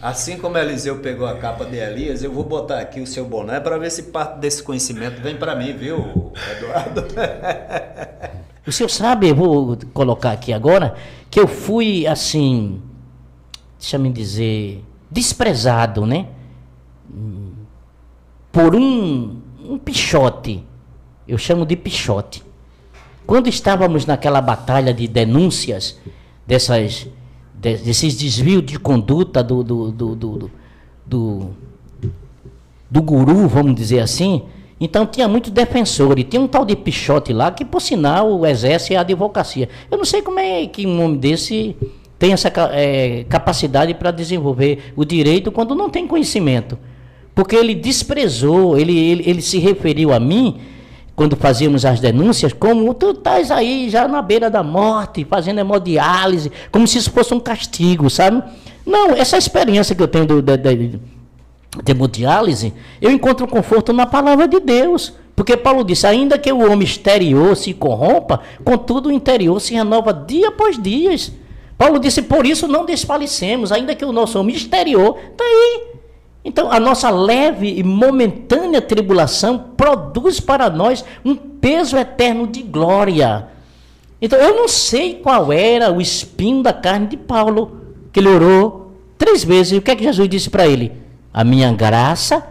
Assim como Eliseu pegou a capa de Elias, eu vou botar aqui o seu boné para ver se parte desse conhecimento vem para mim, viu, Eduardo? O senhor sabe, eu vou colocar aqui agora, que eu fui, assim, deixa eu dizer, desprezado, né? Por um pichote. Eu chamo de pichote. Quando estávamos naquela batalha de denúncias desses desvios de conduta do guru, vamos dizer assim, então tinha muito defensor, e tinha um tal de pichote lá, que por sinal exerce a advocacia. Eu não sei como é que um homem desse tem essa capacidade para desenvolver o direito quando não tem conhecimento. Porque ele desprezou, ele se referiu a mim, quando fazíamos as denúncias, como tu estás aí já na beira da morte, fazendo hemodiálise, como se isso fosse um castigo, sabe? Não, essa experiência que eu tenho de hemodiálise, eu encontro conforto na palavra de Deus. Porque Paulo disse, ainda que o homem exterior se corrompa, contudo o interior se renova dia após dia. Paulo disse, por isso não desfalecemos, ainda que o nosso homem exterior está aí. Então, a nossa leve e momentânea tribulação produz para nós um peso eterno de glória. Então, eu não sei qual era o espinho da carne de Paulo, que ele orou 3 vezes. E o que é que Jesus disse para ele? A minha graça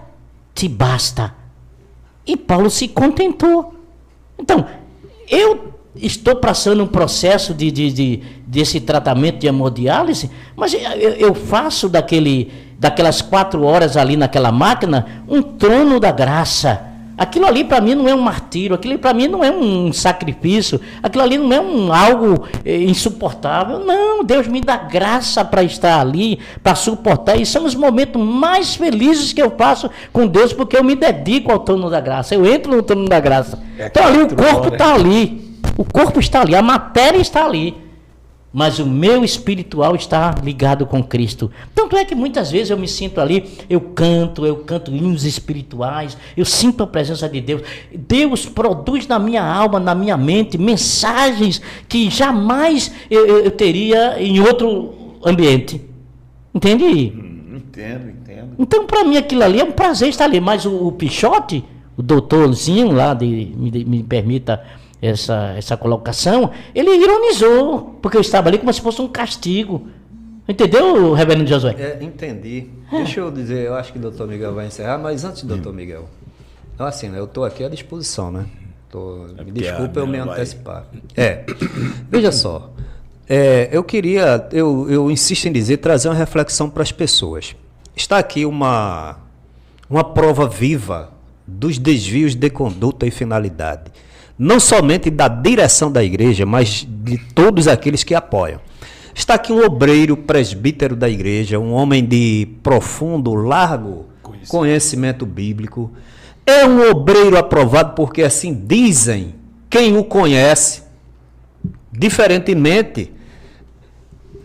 te basta. E Paulo se contentou. Então, eu estou passando um processo desse tratamento de hemodiálise, mas eu faço daquelas 4 horas ali naquela máquina um trono da graça. Aquilo ali para mim não é um martírio, aquilo para mim não é um sacrifício, aquilo ali não é algo insuportável. Não, Deus me dá graça para estar ali, para suportar. E são os momentos mais felizes que eu passo com Deus, porque eu me dedico ao trono da graça. Eu entro no trono da graça. Então ali o corpo está ali, o corpo está ali, a matéria está ali. Mas o meu espiritual está ligado com Cristo. Tanto é que muitas vezes eu me sinto ali, eu canto hinos espirituais, eu sinto a presença de Deus. Deus produz na minha alma, na minha mente, mensagens que jamais eu teria em outro ambiente. Entende? Entendo. Então, para mim, aquilo ali é um prazer estar ali. Mas o Pichote, o doutorzinho lá, me permita essa colocação, ele ironizou, porque eu estava ali como se fosse um castigo. Entendeu, reverendo Josué? Entendi. Deixa eu dizer, eu acho que o doutor Miguel vai encerrar, mas antes, doutor Miguel, então assim, né, eu estou aqui à disposição, né? Me desculpa eu me antecipar. Veja só, eu insisto em dizer, trazer uma reflexão para as pessoas. Está aqui uma prova viva dos desvios de conduta e finalidade. Não somente da direção da igreja, mas de todos aqueles que apoiam. Está aqui um obreiro presbítero da igreja, um homem de profundo, largo conhecimento bíblico. É um obreiro aprovado porque assim dizem quem o conhece, diferentemente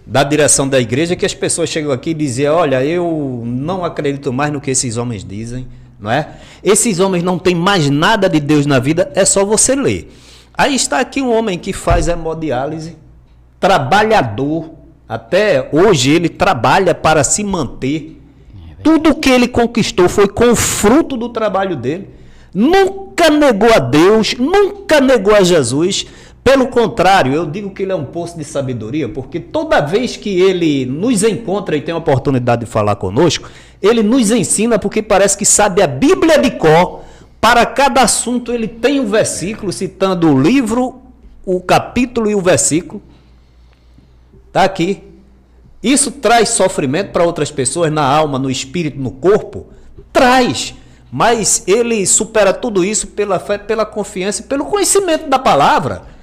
da direção da igreja, que as pessoas chegam aqui e dizem, olha, eu não acredito mais no que esses homens dizem. Não é? Esses homens não têm mais nada de Deus na vida, é só você ler. Aí está aqui um homem que faz hemodiálise, trabalhador, até hoje ele trabalha para se manter. Tudo que ele conquistou foi com o fruto do trabalho dele. Nunca negou a Deus, nunca negou a Jesus. Pelo contrário, eu digo que ele é um poço de sabedoria, porque toda vez que ele nos encontra e tem a oportunidade de falar conosco, ele nos ensina, porque parece que sabe a Bíblia de cor. Para cada assunto ele tem um versículo, citando o livro, o capítulo e o versículo. Está aqui. Isso traz sofrimento para outras pessoas, na alma, no espírito, no corpo? Traz. Mas ele supera tudo isso pela fé, pela confiança e pelo conhecimento da palavra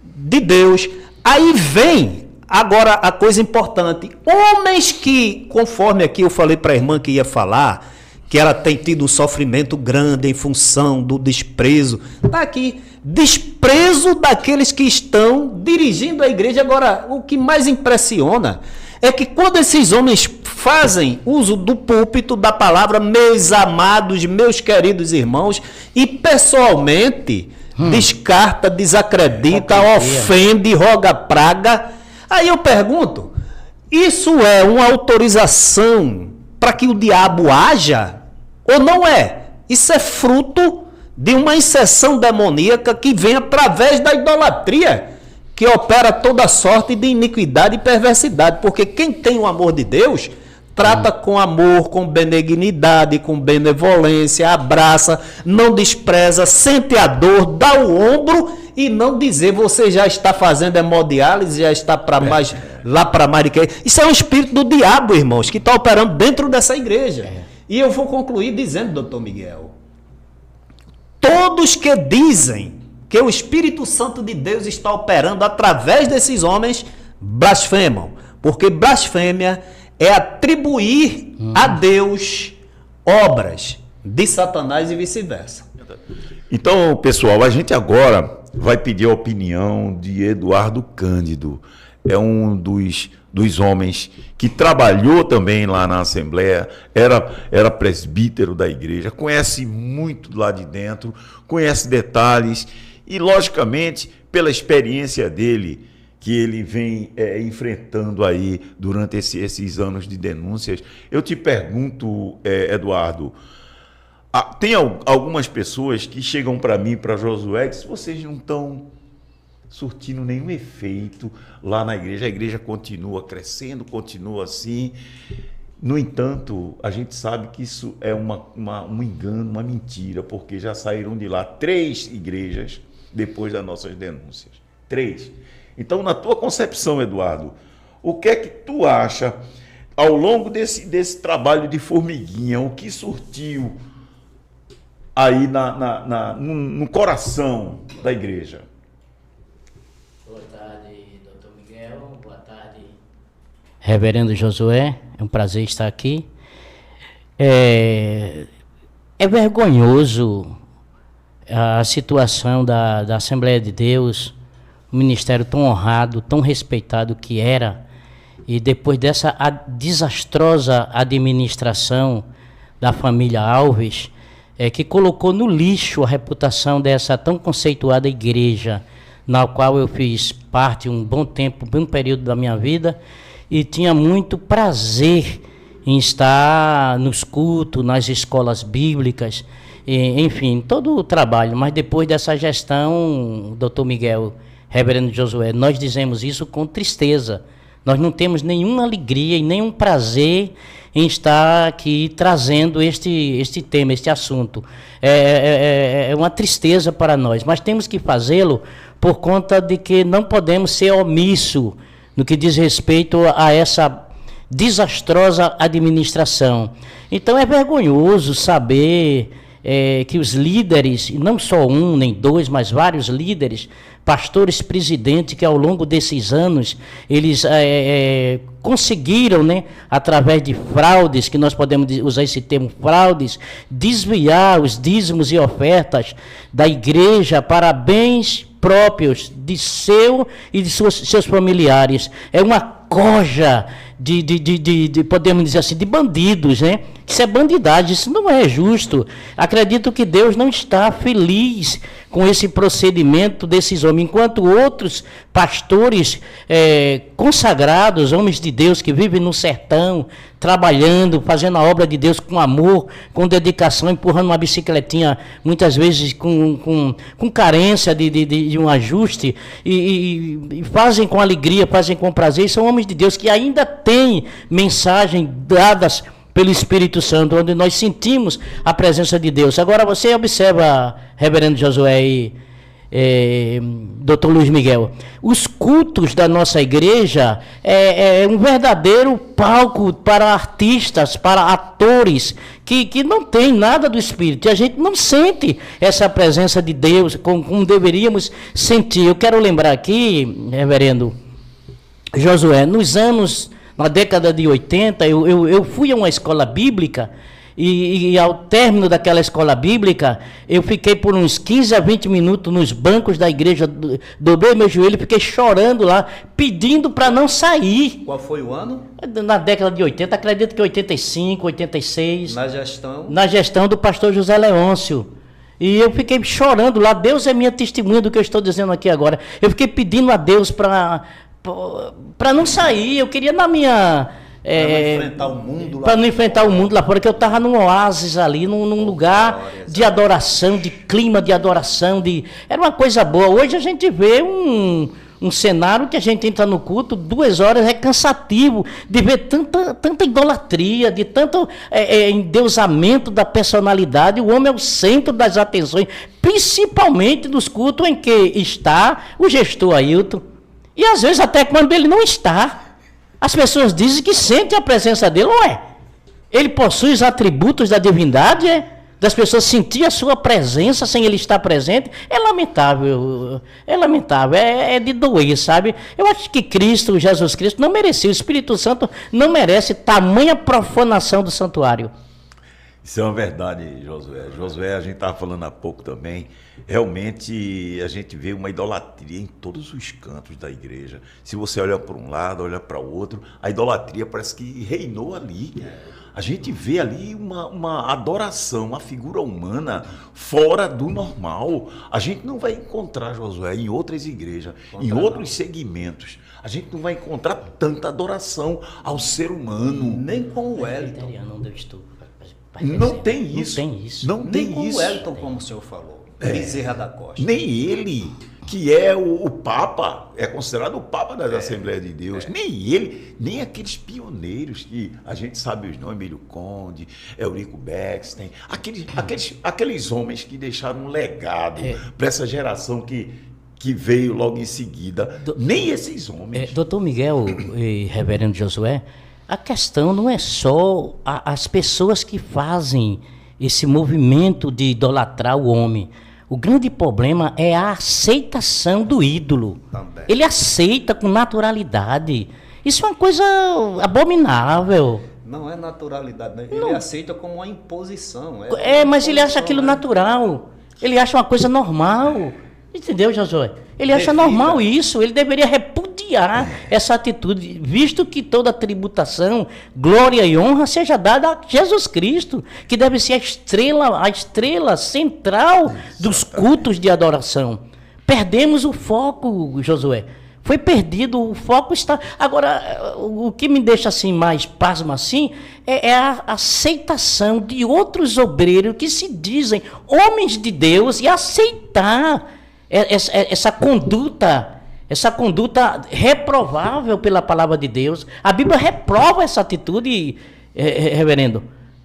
de Deus. Aí vem agora a coisa importante. Homens que, conforme aqui eu falei para a irmã que ia falar, que ela tem tido um sofrimento grande em função do desprezo. Está aqui, desprezo daqueles que estão dirigindo a igreja. Agora, o que mais impressiona é que quando esses homens fazem uso do púlpito, da palavra, meus amados, meus queridos irmãos, e pessoalmente descarta, desacredita, ofende, roga praga. Aí eu pergunto, Isso é uma autorização para que o diabo haja ou não é? Isso é fruto de uma inserção demoníaca que vem através da idolatria, que opera toda sorte de iniquidade e perversidade, porque quem tem o amor de Deus trata com amor, com benignidade, com benevolência, abraça, não despreza, sente a dor, dá o ombro e não dizer você já está fazendo hemodiálise, já está para mais lá para mais de que. Isso é um espírito do diabo, irmãos, que está operando dentro dessa igreja. E eu vou concluir dizendo, doutor Miguel, todos que dizem que o Espírito Santo de Deus está operando através desses homens blasfemam, porque blasfêmia é atribuir a Deus obras de Satanás e vice-versa. Então, pessoal, a gente agora vai pedir a opinião de Eduardo Cândido. É um dos homens que trabalhou também lá na Assembleia, era presbítero da igreja, conhece muito lá de dentro, conhece detalhes e, logicamente, pela experiência dele, que ele vem enfrentando aí durante esses anos de denúncias. Eu te pergunto, Eduardo, tem algumas pessoas que chegam para mim, para Josué, que se vocês não estão surtindo nenhum efeito lá na igreja, a igreja continua crescendo, continua assim. No entanto, a gente sabe que isso é um engano, uma mentira, porque já saíram de lá 3 igrejas depois das nossas denúncias. 3. Então, na tua concepção, Eduardo, o que é que tu acha ao longo desse trabalho de formiguinha, o que surtiu aí no coração da igreja? Boa tarde, doutor Miguel. Boa tarde, reverendo Josué. É um prazer estar aqui. É vergonhoso a situação da Assembleia de Deus, um ministério tão honrado, tão respeitado que era, e depois dessa desastrosa administração da família Alves, que colocou no lixo a reputação dessa tão conceituada igreja, na qual eu fiz parte um bom tempo, um período da minha vida, e tinha muito prazer em estar nos cultos, nas escolas bíblicas, enfim, todo o trabalho. Mas depois dessa gestão, doutor Miguel, reverendo Josué, nós dizemos isso com tristeza. Nós não temos nenhuma alegria e nenhum prazer em estar aqui trazendo este tema, este assunto. É uma tristeza para nós, mas temos que fazê-lo por conta de que não podemos ser omisso no que diz respeito a essa desastrosa administração. Então é vergonhoso saber que os líderes, não só um nem dois, mas vários líderes, pastores, presidentes, que ao longo desses anos eles conseguiram, né, através de fraudes, que nós podemos usar esse termo fraudes, desviar os dízimos e ofertas da igreja para bens próprios de seu e de seus familiares. É uma coja de podemos dizer assim, de bandidos, né? Isso é bandidagem, isso não é justo. Acredito que Deus não está feliz com esse procedimento desses homens, enquanto outros pastores consagrados, homens de Deus que vivem no sertão, trabalhando, fazendo a obra de Deus com amor, com dedicação, empurrando uma bicicletinha, muitas vezes com carência de um ajuste, e fazem com alegria, fazem com prazer, e são homens de Deus que ainda têm mensagem dadas pelo Espírito Santo, onde nós sentimos a presença de Deus. Agora você observa, reverendo Josué e doutor Luiz Miguel, os cultos da nossa igreja é um verdadeiro palco para artistas, para atores que não tem nada do Espírito, e a gente não sente essa presença de Deus como deveríamos sentir. Eu quero lembrar aqui, reverendo Josué, na década de 80, eu fui a uma escola bíblica e ao término daquela escola bíblica, eu fiquei por uns 15 a 20 minutos nos bancos da igreja, dobrei meu joelho e fiquei chorando lá, pedindo para não sair. Qual foi o ano? Na década de 80, acredito que 85, 86. Na gestão do pastor José Leôncio. E eu fiquei chorando lá. Deus é minha testemunha do que eu estou dizendo aqui agora. Eu fiquei pedindo a Deus para para não sair, eu queria na minha... enfrentar o mundo lá para não enfrentar o mundo lá fora, que eu estava num oásis ali, num lugar de adoração, de clima de adoração, era uma coisa boa. Hoje a gente vê um cenário que a gente entra no culto, 2 horas, é cansativo de ver tanta idolatria, de tanto endeusamento da personalidade. O homem é o centro das atenções, principalmente dos cultos em que está o gestor Ailton. E às vezes até quando ele não está. As pessoas dizem que sentem a presença dele, não é? Ele possui os atributos da divindade, das pessoas sentir a sua presença sem ele estar presente. É lamentável, é de doer, sabe? Eu acho que Cristo, Jesus Cristo, não merecia, o Espírito Santo não merece tamanha profanação do santuário. Isso é uma verdade, Josué. Josué, a gente estava falando há pouco também, realmente a gente vê uma idolatria em todos os cantos da igreja. Se você olha para um lado, olha para o outro, a idolatria parece que reinou ali. A gente vê ali uma adoração, uma figura humana fora do normal. A gente não vai encontrar, Josué, em outras igrejas, em outros segmentos. A gente não vai encontrar tanta adoração ao ser humano. Nem com o Wellington. Não tem isso. Não tem nem com isso. o Wellington, como o senhor falou. Bezerra da Costa. Nem ele, que é o Papa, é considerado o Papa das Assembleias de Deus. Nem ele, nem aqueles pioneiros que a gente sabe os nomes, Emílio Conde, Eurico Bexten, aqueles homens que deixaram um legado para essa geração que veio logo em seguida. Nem esses homens. Doutor Miguel e Reverendo Josué, a questão não é só as pessoas que fazem esse movimento de idolatrar o homem. O grande problema é a aceitação do ídolo. Também. Ele aceita com naturalidade. Isso é uma coisa abominável. Não é naturalidade, né? Ele aceita como uma imposição. Mas ele acha aquilo natural. Ele acha uma coisa normal. Entendeu, Josué? Ele acha normal isso. Ele deveria repudiar essa atitude, visto que toda tributação, glória e honra seja dada a Jesus Cristo, que deve ser a estrela central dos cultos de adoração. Perdemos o foco, Josué. Foi perdido, o foco está... Agora, o que me deixa assim mais pasmo assim é a aceitação de outros obreiros que se dizem homens de Deus e aceitar essa conduta reprovável pela palavra de Deus. A Bíblia reprova essa atitude, reverendo.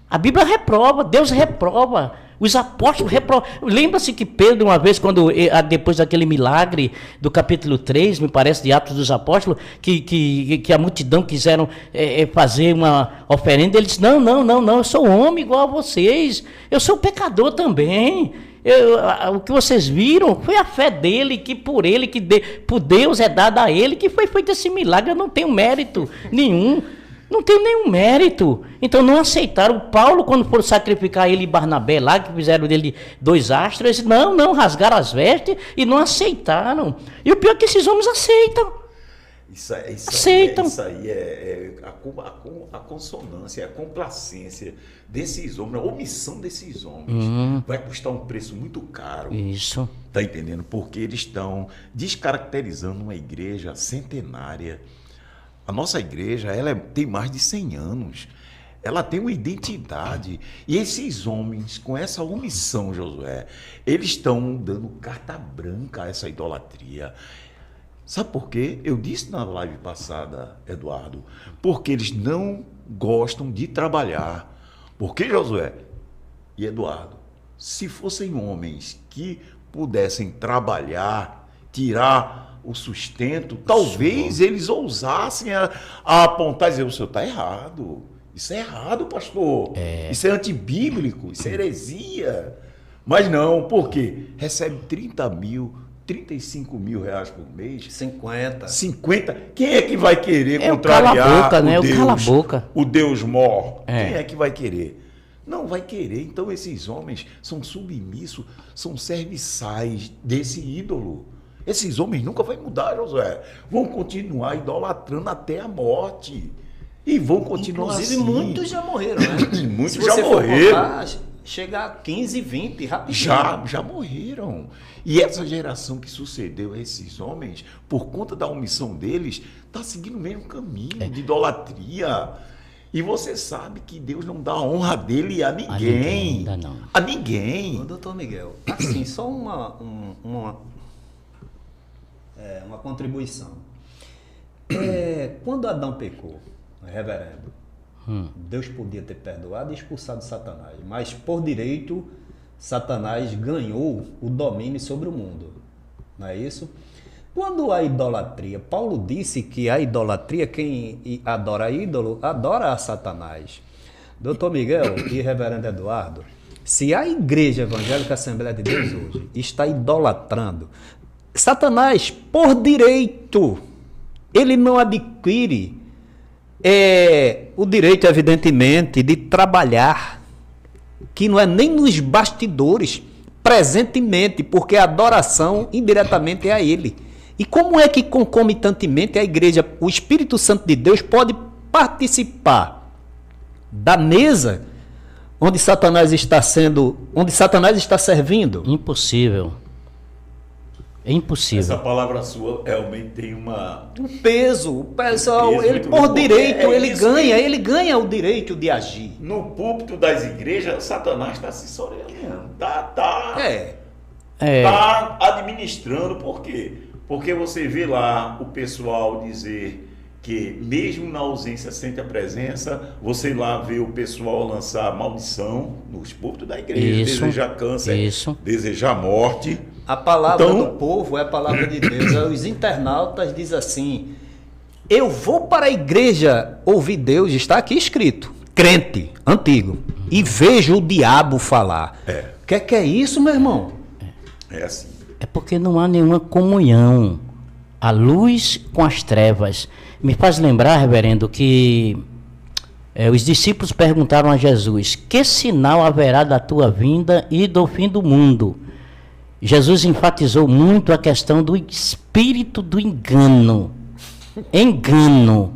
A Bíblia reprova, Deus reprova. Os apóstolos reprovam. Lembra-se que Pedro, uma vez, depois daquele milagre do capítulo 3, me parece, de Atos dos Apóstolos, que a multidão quiseram fazer uma oferenda, ele disse, não, eu sou homem igual a vocês, eu sou pecador também. O que vocês viram foi a fé dele, que por Deus é dada a ele, que foi feito esse milagre. Eu não tenho mérito nenhum. Não tenho nenhum mérito. Então não aceitaram. Paulo, quando foram sacrificar ele e Barnabé lá, que fizeram dele 2 astros, eles não, rasgaram as vestes e não aceitaram. E o pior é que esses homens aceitam. Aceitam. Isso aí é a consonância, a complacência desses homens, a omissão desses homens. Vai custar um preço muito caro. Isso. Tá entendendo? Porque eles estão descaracterizando uma igreja centenária. A nossa igreja, tem mais de 100 anos. Ela tem uma identidade. E esses homens, com essa omissão, Josué, eles estão dando carta branca a essa idolatria. Sabe por quê? Eu disse na live passada, Eduardo, porque eles não gostam de trabalhar. Porque, Josué e Eduardo, se fossem homens que pudessem trabalhar, tirar o sustento, talvez eles ousassem a apontar e dizer, o senhor está errado. Isso é errado, pastor. Isso é antibíblico, isso é heresia. Mas não, por quê? Recebe 35 mil reais por mês. 50. Quem é que vai querer contrariar o Deus mor? Quem é que vai querer? Não vai querer. Então esses homens são submissos, são serviçais desse ídolo. Esses homens nunca vão mudar, Josué. Vão continuar idolatrando até a morte. E vão continuar inclusive, assim. muitos já morreram, né? Muitos já morreram. chega a 15, 20, rapidinho. Já morreram. E essa geração que sucedeu a esses homens, por conta da omissão deles, está seguindo o mesmo caminho de idolatria. E você sabe que Deus não dá honra dele a ninguém. Ainda não. A ninguém. Ô, doutor Miguel, assim, só uma contribuição. Quando Adão pecou, reverendo, Deus podia ter perdoado e expulsado Satanás, mas por direito, Satanás ganhou o domínio sobre o mundo. Não é isso? Quando a idolatria, Paulo disse que a idolatria, quem adora ídolo, adora a Satanás. Doutor Miguel e reverendo Eduardo, se a Igreja Evangélica Assembleia de Deus hoje está idolatrando, Satanás, por direito, ele não adquire o direito, evidentemente, de trabalhar, que não é nem nos bastidores, presentemente, porque a adoração indiretamente é a ele. E como é que concomitantemente a igreja, o Espírito Santo de Deus pode participar da mesa onde Satanás está servindo? Impossível. É impossível. Essa palavra sua realmente tem um peso. O pessoal, ele por direito, ele ganha o direito de agir. No púlpito das igrejas, Satanás está se sorrindo. Tá administrando. Por quê? Porque você vê lá o pessoal dizer que mesmo na ausência sente a presença, você lá vê o pessoal lançar maldição nos púlpitos da igreja, desejar câncer, desejar morte. A palavra do povo é a palavra de Deus. Os internautas dizem assim: eu vou para a igreja ouvir Deus, está aqui escrito, crente, antigo, e vejo o diabo falar. O que é isso, meu irmão? É assim. É porque não há nenhuma comunhão, a luz com as trevas. Me faz lembrar, reverendo, que os discípulos perguntaram a Jesus: que sinal haverá da tua vinda e do fim do mundo? Jesus enfatizou muito a questão do espírito do engano. Engano.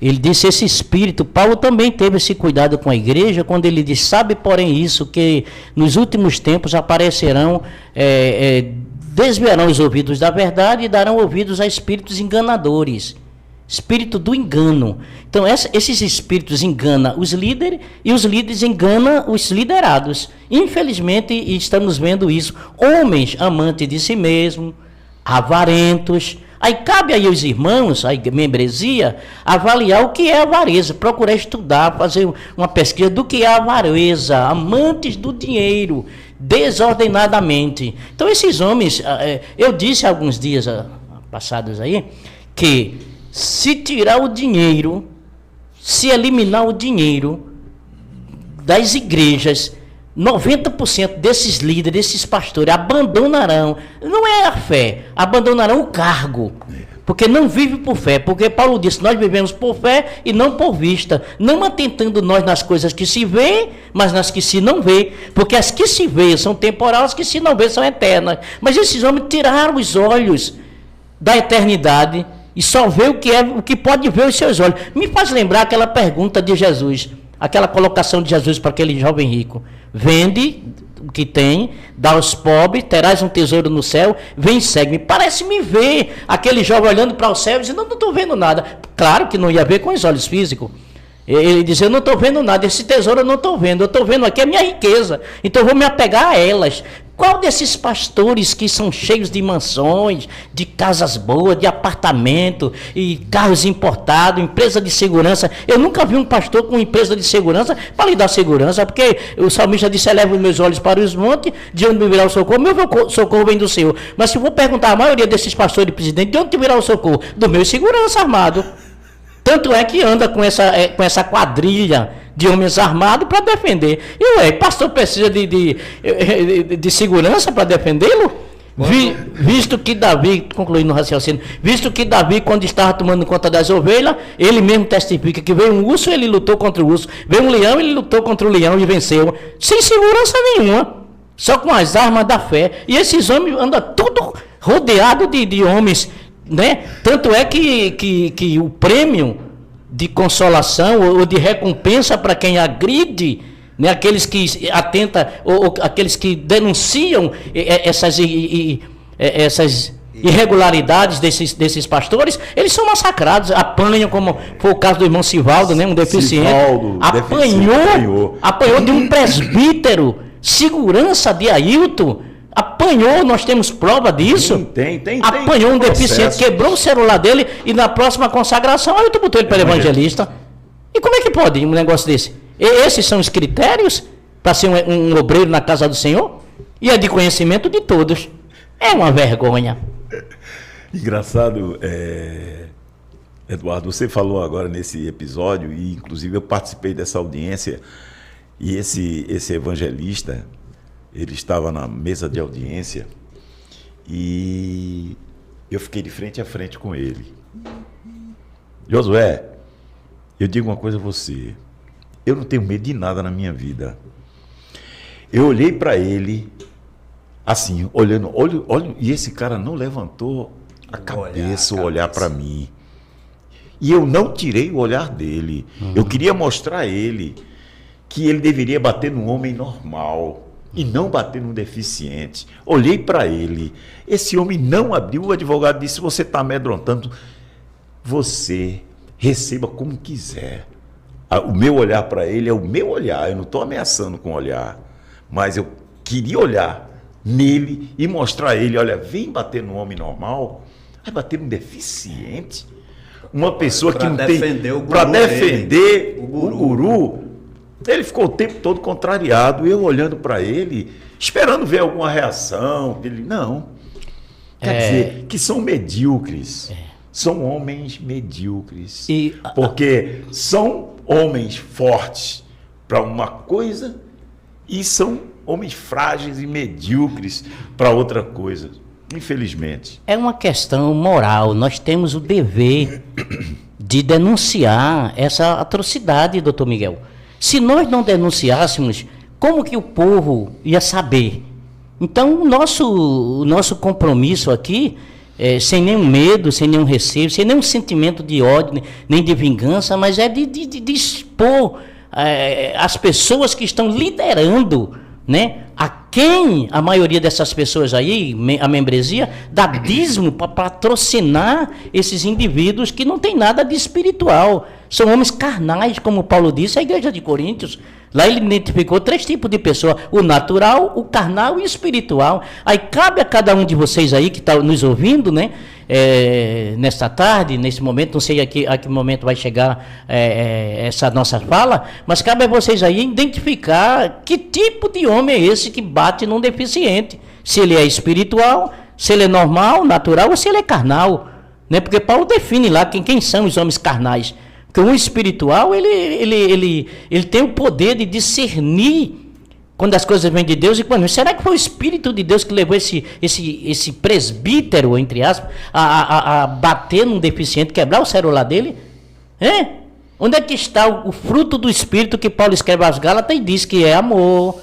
Ele disse, esse espírito, Paulo também teve esse cuidado com a igreja, quando ele diz, sabe porém isso, que nos últimos tempos aparecerão, desviarão os ouvidos da verdade e darão ouvidos a espíritos enganadores. Espírito do engano. Então, esses espíritos enganam os líderes e os líderes enganam os liderados. Infelizmente, estamos vendo isso. Homens amantes de si mesmos, avarentos. Aí cabe aí aos irmãos, a membresia, avaliar o que é avareza, procurar estudar, fazer uma pesquisa do que é avareza, amantes do dinheiro, desordenadamente. Então, esses homens, eu disse há alguns dias passados aí, que se tirar o dinheiro, se eliminar o dinheiro das igrejas, 90% desses líderes, desses pastores, abandonarão, não é a fé, abandonarão o cargo, porque não vive por fé, porque Paulo disse, nós vivemos por fé e não por vista, não atentando nós nas coisas que se vê, mas nas que se não vê, porque as que se vê são temporais, as que se não vê são eternas. Mas esses homens tiraram os olhos da eternidade e só vê o que pode ver os seus olhos. Me faz lembrar aquela pergunta de Jesus, aquela colocação de Jesus para aquele jovem rico: vende o que tem, dá aos pobres, terás um tesouro no céu, vem e segue-me. Parece-me ver aquele jovem olhando para o céu e dizendo, não estou vendo nada. Claro que não ia ver com os olhos físicos. Ele dizia, eu não estou vendo nada, esse tesouro eu não estou vendo, eu estou vendo aqui a minha riqueza, então eu vou me apegar a elas. Qual desses pastores que são cheios de mansões, de casas boas, de apartamento, e carros importados, empresa de segurança? Eu nunca vi um pastor com empresa de segurança para lhe dar segurança, porque o salmista disse, eleva os meus olhos para os montes, de onde me virá o socorro? Meu socorro vem do Senhor. Mas se eu vou perguntar a maioria desses pastores e presidentes, de onde te virá o socorro? Do meu segurança armado. Tanto é que anda com essa quadrilha de homens armados para defender. E o pastor precisa de segurança para defendê-lo? Visto que Davi, concluindo o raciocínio, visto que Davi, quando estava tomando conta das ovelhas, ele mesmo testifica que veio um urso, ele lutou contra o urso. Veio um leão, ele lutou contra o leão e venceu. Sem segurança nenhuma. Só com as armas da fé. E esses homens andam tudo rodeado de homens, né? Tanto é que o prêmio de consolação ou de recompensa para quem agride né? Aqueles que atentam, ou aqueles que denunciam essas irregularidades desses pastores, eles são massacrados, apanham, como foi o caso do irmão Sivaldo, né? Um deficiente, apanhou de um presbítero, segurança de Ailton, apanhou, nós temos prova disso. Tem apanhou um deficiente, quebrou o celular dele e na próxima consagração, Ailton botou ele para evangelista. E como é que pode um negócio desse? Esses são os critérios para ser um obreiro na casa do Senhor? E é de conhecimento de todos. É uma vergonha. Engraçado, Eduardo, você falou agora nesse episódio, e inclusive eu participei dessa audiência, e esse evangelista, ele estava na mesa de audiência, e eu fiquei de frente a frente com ele. Josué, eu digo uma coisa a você, eu não tenho medo de nada na minha vida. Eu olhei para ele, assim, olhando, e esse cara não levantou a cabeça, o olhar para mim. E eu não tirei o olhar dele. Eu queria mostrar a ele que ele deveria bater num homem normal e não bater num deficiente. Olhei para ele. Esse homem não abriu, o advogado disse: você está amedrontando. Você receba como quiser. O meu olhar para ele é o meu olhar. Eu não estou ameaçando com o olhar. Mas eu queria olhar nele e mostrar a ele: olha, vem bater no homem normal, vai bater num deficiente. Uma pessoa que não tem... Para defender o guru. Ele ficou o tempo todo contrariado, eu olhando para ele, esperando ver alguma reação. Ele, não. Quer dizer, que são medíocres. São homens medíocres. Porque são homens fortes para uma coisa e são homens frágeis e medíocres para outra coisa. Infelizmente. É uma questão moral. Nós temos o dever de denunciar essa atrocidade, doutor Miguel. Se nós não denunciássemos, como que o povo ia saber? Então, o nosso compromisso aqui, sem nenhum medo, sem nenhum receio, sem nenhum sentimento de ódio, nem de vingança, mas é de expor as pessoas que estão liderando, né? A quem a maioria dessas pessoas aí, a membresia, dá dízimo para patrocinar esses indivíduos que não tem nada de espiritual. São homens carnais, como Paulo disse, a igreja de Coríntios. Lá ele identificou 3 tipos de pessoa: o natural, o carnal e o espiritual. Aí cabe a cada um de vocês aí que está nos ouvindo, né? Nesta tarde, nesse momento, não sei a que momento vai chegar essa nossa fala, mas cabe a vocês aí identificar que tipo de homem é esse que bate num deficiente. Se ele é espiritual, se ele é normal, natural, ou se ele é carnal, né? Porque Paulo define lá quem são os homens carnais. Porque um espiritual, ele tem o poder de discernir quando as coisas vêm de Deus e quando... Será que foi o Espírito de Deus que levou esse presbítero, entre aspas, a bater num deficiente, quebrar o celular dele? Onde é que está o fruto do Espírito que Paulo escreve aos Gálatas e diz que é amor,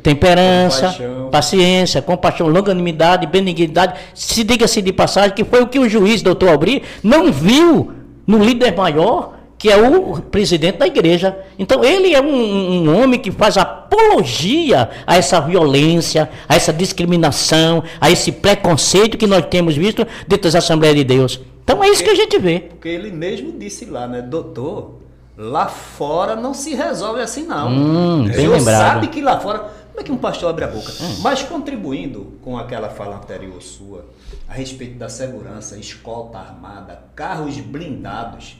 temperança, paciência, compaixão, longanimidade, benignidade? Se diga-se de passagem que foi o que o juiz, doutor Albri, não viu no líder maior, que é o presidente da igreja. Então ele é um homem que faz apologia a essa violência, a essa discriminação, a esse preconceito que nós temos visto dentro das Assembleias de Deus. Então é isso que a gente vê. Porque ele mesmo disse lá, né, doutor, lá fora não se resolve assim não. O senhor sabe que lá fora... Como é que um pastor abre a boca? Mas contribuindo com aquela fala anterior sua, a respeito da segurança, escolta armada, carros blindados,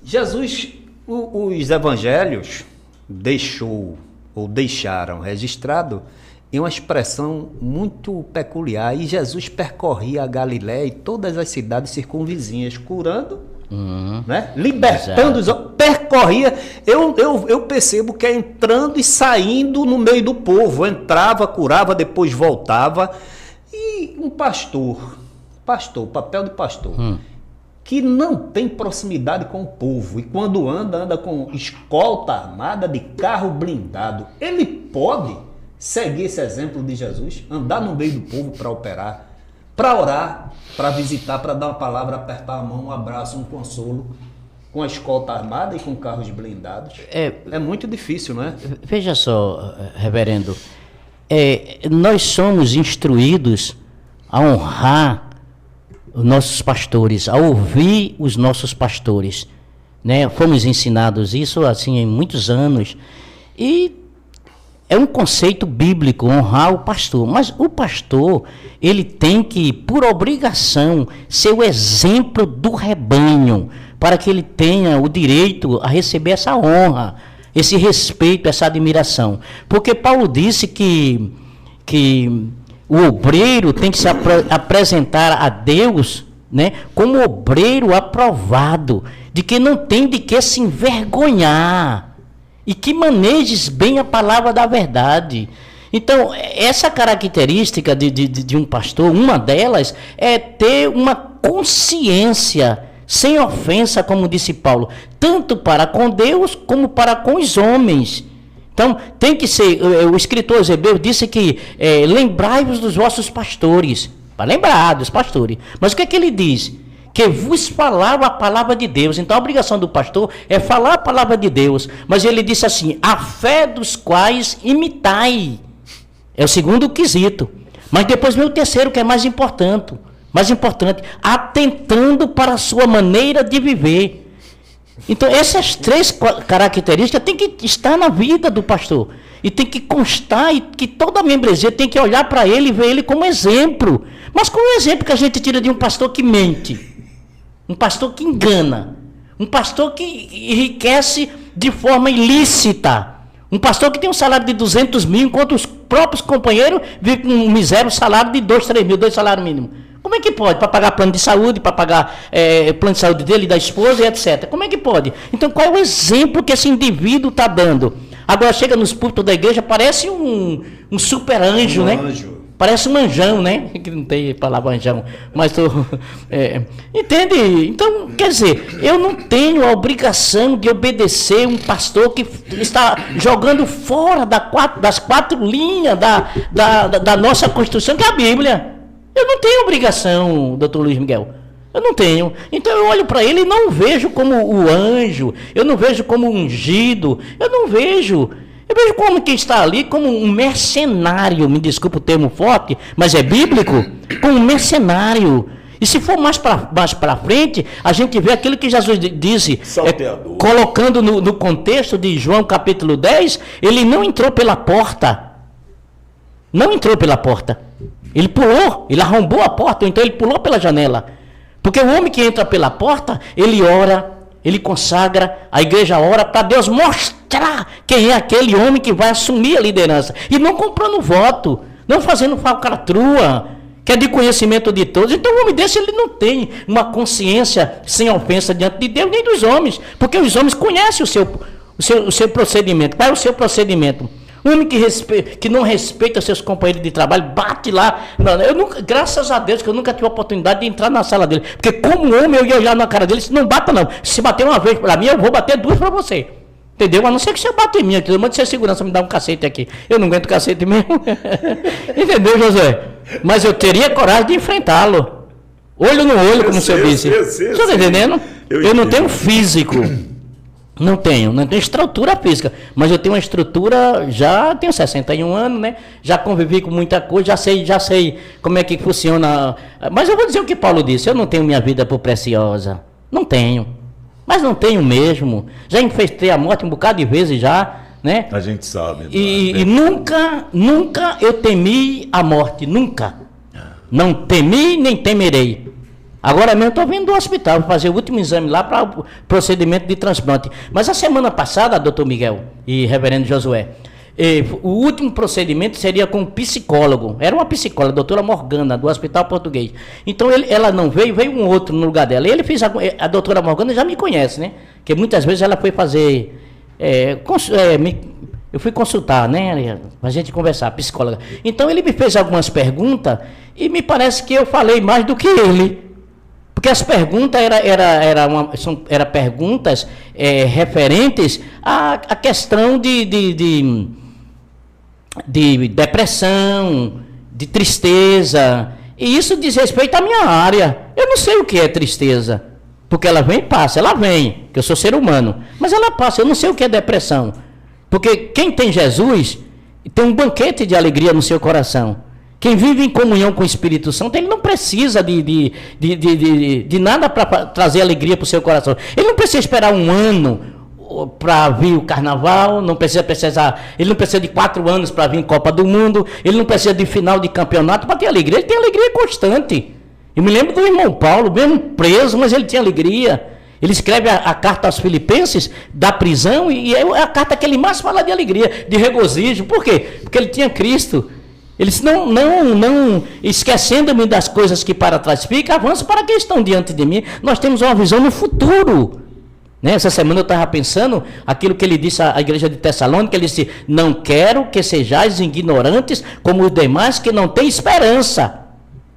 Jesus, os evangelhos deixaram registrado em uma expressão muito peculiar. E Jesus percorria a Galiléia e todas as cidades circunvizinhas, curando, né? Libertando os homens. Percorria. Eu percebo que é entrando e saindo no meio do povo. Entrava, curava, depois voltava. E um pastor, o papel de pastor, que não tem proximidade com o povo, e quando anda com escolta armada de carro blindado, ele pode seguir esse exemplo de Jesus, andar no meio do povo para operar, para orar, para visitar, para dar uma palavra, apertar a mão, um abraço, um consolo. com a escolta armada e com carros blindados. É muito difícil, não é? Veja só, reverendo, nós somos instruídos a honrar os nossos pastores, a ouvir os nossos pastores, né? Fomos ensinados isso assim em muitos anos, e é um conceito bíblico honrar o pastor, mas o pastor, ele tem que, por obrigação, ser o exemplo do rebanho, para que ele tenha o direito a receber essa honra, esse respeito, essa admiração. Porque Paulo disse que o obreiro tem que se apresentar a Deus, né, como obreiro aprovado, de que não tem de que se envergonhar, e que manejes bem a palavra da verdade. Então, essa característica de um pastor, uma delas, é ter uma consciência sem ofensa, como disse Paulo, tanto para com Deus como para com os homens. Então, tem que ser, o escritor Eusebeu disse que lembrai-vos dos vossos pastores, para lembrar dos pastores. Mas o que é que ele diz? Que vos falava a palavra de Deus. Então a obrigação do pastor é falar a palavra de Deus. Mas ele disse assim, a fé dos quais imitai. É o segundo quesito. Mas depois vem o terceiro, que é mais importante, atentando para a sua maneira de viver. Então essas três características têm que estar na vida do pastor. E tem que constar, e que toda a membresia tem que olhar para ele e ver ele como exemplo. Mas qual é o exemplo que a gente tira de um pastor que mente? Um pastor que engana, um pastor que enriquece de forma ilícita, um pastor que tem um salário de 200 mil, enquanto os próprios companheiros vivem com um misério salário de 2, 3 mil, 2 salários mínimos. Como é que pode? Para pagar plano de saúde, para pagar plano de saúde dele, da esposa e etc. Como é que pode? Então qual é o exemplo que esse indivíduo está dando? Agora chega nos púlpitos da igreja, parece um super anjo, né? Anjo. Parece um anjão, né? Que não tem palavra anjão. Mas entende? Então, quer dizer, eu não tenho a obrigação de obedecer um pastor que está jogando fora das 4 linhas da nossa Constituição, que é a Bíblia. Eu não tenho obrigação, doutor Luiz Miguel. Eu não tenho. Então eu olho para ele e não vejo como o anjo, eu não vejo como um ungido, eu não vejo. Eu vejo como que está ali como um mercenário, me desculpa o termo forte, mas é bíblico, como um mercenário. E se for mais para frente, a gente vê aquilo que Jesus disse, colocando no contexto de João capítulo 10, ele não entrou pela porta. Não entrou pela porta. Ele pulou, ele arrombou a porta, então ele pulou pela janela. Porque o homem que entra pela porta, ele ora, ele consagra, a igreja ora para Deus mostrar quem é aquele homem que vai assumir a liderança. E não comprando voto, não fazendo falcatrua, que é de conhecimento de todos. Então o homem desse, ele não tem uma consciência sem ofensa diante de Deus nem dos homens. Porque os homens conhecem o seu procedimento. Qual é o seu procedimento? Um homem que não respeita seus companheiros de trabalho, bate lá. Graças a Deus que eu nunca tive a oportunidade de entrar na sala dele. Porque como homem eu ia olhar na cara dele, se não bata não. Se bater uma vez para mim, eu vou bater 2 para você. Entendeu? A não ser que você bata em mim aqui. Manda ser segurança me dar um cacete aqui. Eu não aguento cacete mesmo. Entendeu, José? Mas eu teria coragem de enfrentá-lo. Olho no olho, como o senhor disse. Você está entendendo? Eu não tenho físico. Não tenho estrutura física, mas eu tenho uma estrutura, já tenho 61 anos, né? Já convivi com muita coisa, já sei como é que funciona. Mas eu vou dizer o que Paulo disse, eu não tenho minha vida por preciosa. Não tenho. Mas não tenho mesmo. Já enfrentei a morte um bocado de vezes já, né? A gente sabe. E nunca eu temi a morte, nunca. Não temi nem temerei. Agora mesmo eu estou vindo do hospital para fazer o último exame lá para o procedimento de transplante. Mas a semana passada, doutor Miguel e reverendo Josué, o último procedimento seria com um psicólogo. Era uma psicóloga, a doutora Morgana, do Hospital Português. Então ela não veio um outro no lugar dela. E ele fez a doutora Morgana já me conhece, né? Porque muitas vezes ela foi fazer... eu fui consultar, né? Pra gente conversar, psicóloga. Então ele me fez algumas perguntas e me parece que eu falei mais do que ele. Porque as perguntas eram perguntas referentes à questão de depressão, de tristeza. E isso diz respeito à minha área. Eu não sei o que é tristeza. Porque ela vem e passa, ela vem, que eu sou ser humano. Mas ela passa, eu não sei o que é depressão. Porque quem tem Jesus tem um banquete de alegria no seu coração. Quem vive em comunhão com o Espírito Santo, ele não precisa de nada para trazer alegria para o seu coração. Ele não precisa esperar um ano para vir o carnaval, ele não precisa de 4 anos para vir Copa do Mundo, ele não precisa de final de campeonato para ter alegria, ele tem alegria constante. Eu me lembro do irmão Paulo, mesmo preso, mas ele tinha alegria. Ele escreve a carta aos Filipenses da prisão e é a carta que ele mais fala de alegria, de regozijo. Por quê? Porque ele tinha Cristo. Ele disse, não esquecendo-me das coisas que para trás ficam, avanço para que estão diante de mim. Nós temos uma visão no futuro. Né? Essa semana eu estava pensando aquilo que ele disse à igreja de Tessalônica, ele disse, não quero que sejais ignorantes como os demais que não têm esperança.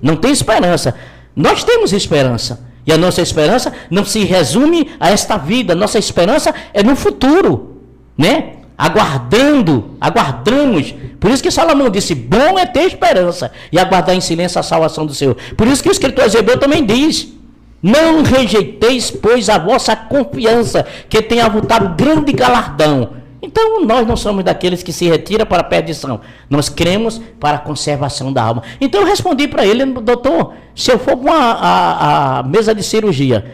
Não tem esperança. Nós temos esperança. E a nossa esperança não se resume a esta vida. Nossa esperança é no futuro. Né? Aguardamos. Por isso que Salomão disse, bom é ter esperança e aguardar em silêncio a salvação do Senhor. Por isso que o escritor Hebreu também diz, não rejeiteis, pois, a vossa confiança, que tem avultado grande galardão. Então, nós não somos daqueles que se retiram para a perdição. Nós cremos para a conservação da alma. Então, eu respondi para ele, doutor, se eu for para a mesa de cirurgia,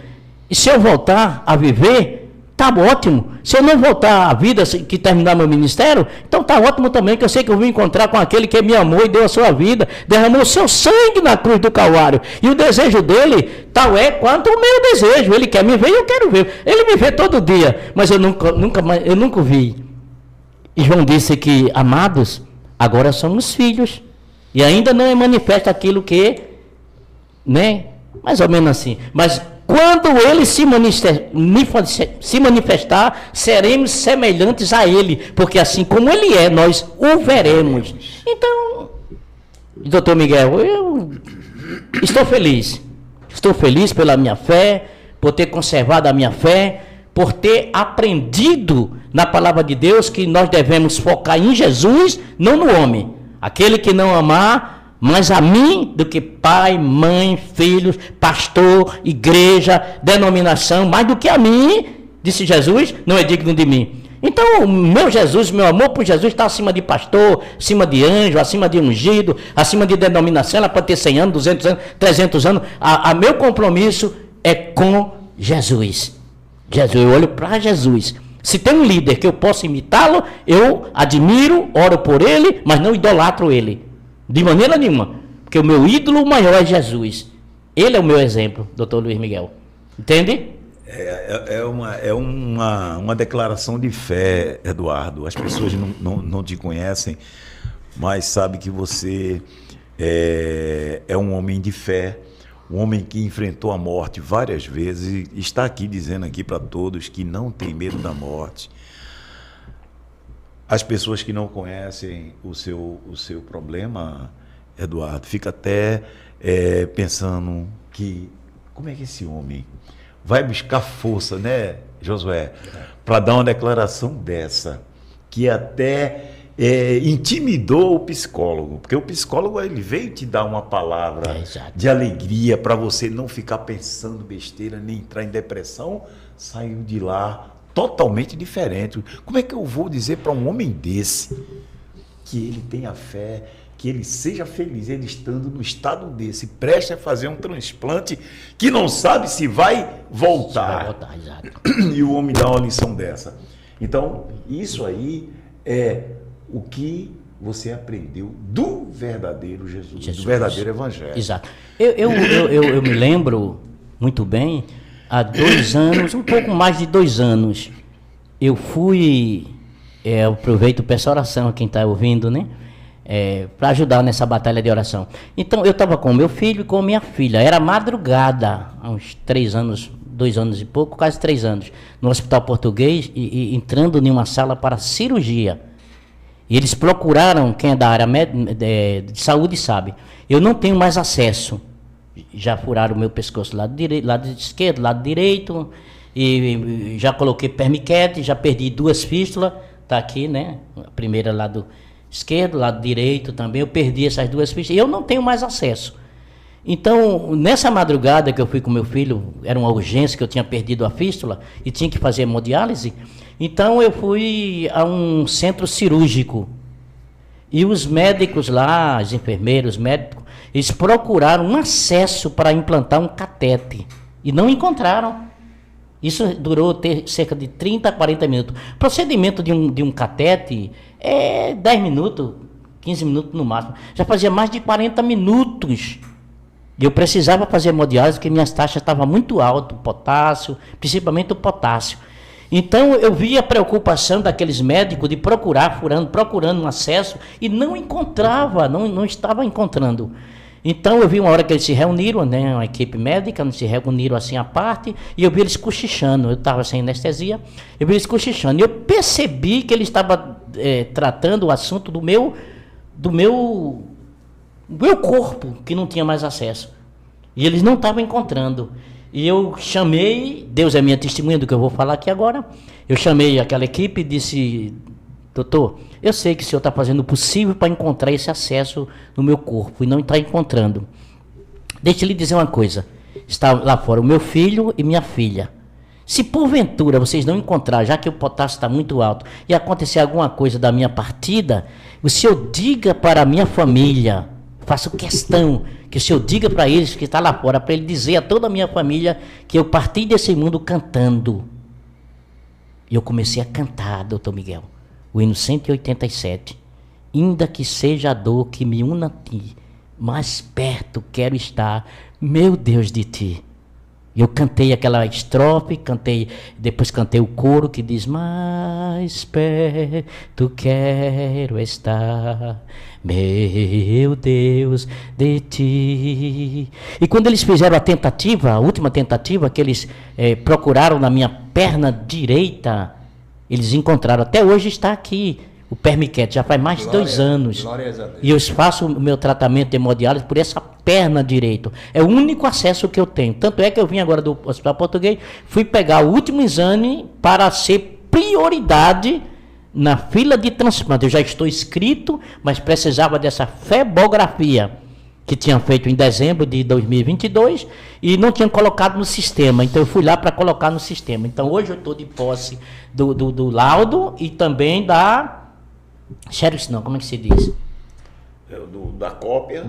e se eu voltar a viver, tá ótimo. Se eu não voltar à vida, que terminar meu ministério, então tá ótimo também, que eu sei que eu vou encontrar com aquele que me amou e deu a sua vida, derramou o seu sangue na cruz do Calvário. E o desejo dele, tal é quanto o meu desejo. Ele quer me ver e eu quero ver. Ele me vê todo dia, mas eu nunca o vi. E João disse que, amados, agora somos filhos. E ainda não é manifesto aquilo que, né, mais ou menos assim. Mas quando ele se manifestar, seremos semelhantes a ele, porque assim como ele é, nós o veremos. Então, doutor Miguel, eu estou feliz. Estou feliz pela minha fé, por ter conservado a minha fé, por ter aprendido na palavra de Deus que nós devemos focar em Jesus, não no homem. Aquele que não amar mais a mim do que pai, mãe, filhos, pastor, igreja, denominação, mais do que a mim, disse Jesus, não é digno de mim. Então, o meu Jesus, meu amor por Jesus está acima de pastor, acima de anjo, acima de ungido, acima de denominação. Ela pode ter 100 anos, 200 anos, 300 anos. Meu compromisso é com Jesus. Eu olho para Jesus. Se tem um líder que eu possa imitá-lo, eu admiro, oro por ele, mas não idolatro ele. De maneira nenhuma. Porque o meu ídolo maior é Jesus. Ele é o meu exemplo, doutor Luiz Miguel. Entende? É uma declaração de fé, Eduardo. As pessoas não te conhecem, mas sabem que você é um homem de fé, um homem que enfrentou a morte várias vezes e está aqui dizendo aqui para todos que não tem medo da morte. As pessoas que não conhecem o seu problema, Eduardo, fica até pensando que como é que esse homem vai buscar força, né, Josué, para dar uma declaração dessa, que até intimidou o psicólogo, porque o psicólogo ele veio te dar uma palavra de alegria para você não ficar pensando besteira, nem entrar em depressão, saiu de lá totalmente diferente. Como é que eu vou dizer para um homem desse que ele tenha fé, que ele seja feliz, ele estando no estado desse, preste a fazer um transplante que não sabe se vai voltar. Exato. E o homem dá uma lição dessa. Então, isso aí é o que você aprendeu do verdadeiro Jesus. Do verdadeiro Evangelho. Exato. Eu me lembro muito bem, há 2 anos, um pouco mais de 2 anos, eu fui, eu aproveito para essa oração, quem está ouvindo, né? Para ajudar nessa batalha de oração. Então, eu estava com meu filho e com minha filha. Era madrugada, há uns 3 anos, 2 anos e pouco, quase 3 anos, no Hospital Português, e entrando em uma sala para cirurgia. E eles procuraram, quem é da área de saúde sabe, eu não tenho mais acesso. Já furaram o meu pescoço lado esquerdo, lado direito, e já coloquei permiquete, já perdi 2 fístulas, tá aqui, né? A primeira lado esquerdo, lado direito também, eu perdi essas 2 fístulas, e eu não tenho mais acesso. Então, nessa madrugada que eu fui com meu filho, era uma urgência que eu tinha perdido a fístula e tinha que fazer hemodiálise, então eu fui a um centro cirúrgico. E os médicos lá, os enfermeiros, médicos, eles procuraram um acesso para implantar um catete e não encontraram. Isso durou cerca de 30 a 40 minutos. O procedimento de um catete é 10 minutos, 15 minutos no máximo. Já fazia mais de 40 minutos. E eu precisava fazer hemodiálise porque minhas taxas estavam muito altas, o potássio, principalmente o potássio. Então eu vi a preocupação daqueles médicos de procurar, procurando um acesso e não encontrava, não estava encontrando. Então eu vi uma hora que eles se reuniram, né, uma equipe médica, se reuniram assim à parte, e eu vi eles cochichando. Eu estava sem anestesia, eu vi eles cochichando. E eu percebi que ele estava tratando o assunto do meu corpo, que não tinha mais acesso. E eles não estavam encontrando. E eu chamei, Deus é minha testemunha do que eu vou falar aqui agora, eu chamei aquela equipe e disse: doutor, eu sei que o senhor está fazendo o possível para encontrar esse acesso no meu corpo e não está encontrando. Deixa eu lhe dizer uma coisa, está lá fora o meu filho e minha filha. Se porventura vocês não encontrar, já que o potássio está muito alto, e acontecer alguma coisa da minha partida, o senhor diga para a minha família, faço questão que o senhor diga para eles que está lá fora, para ele dizer a toda a minha família que eu parti desse mundo cantando. E eu comecei a cantar, doutor Miguel, o hino 187. Ainda que seja a dor que me una a ti, mais perto quero estar, meu Deus, de ti. Eu cantei aquela estrofe, depois cantei o coro que diz: mais perto quero estar, meu Deus, de ti. E quando eles fizeram a última tentativa, que eles procuraram na minha perna direita, eles encontraram, até hoje está aqui, o permiquete, já faz mais de 2 anos. E eu faço o meu tratamento de hemodiálise por essa perna direita. É o único acesso que eu tenho. Tanto é que eu vim agora do Hospital Português, fui pegar o último exame para ser prioridade na fila de transplante. Eu já estou inscrito, mas precisava dessa flebografia que tinha feito em dezembro de 2022 e não tinha colocado no sistema. Então eu fui lá para colocar no sistema. Então hoje eu estou de posse do laudo e também da xerox, não, como é que se diz? Da cópia?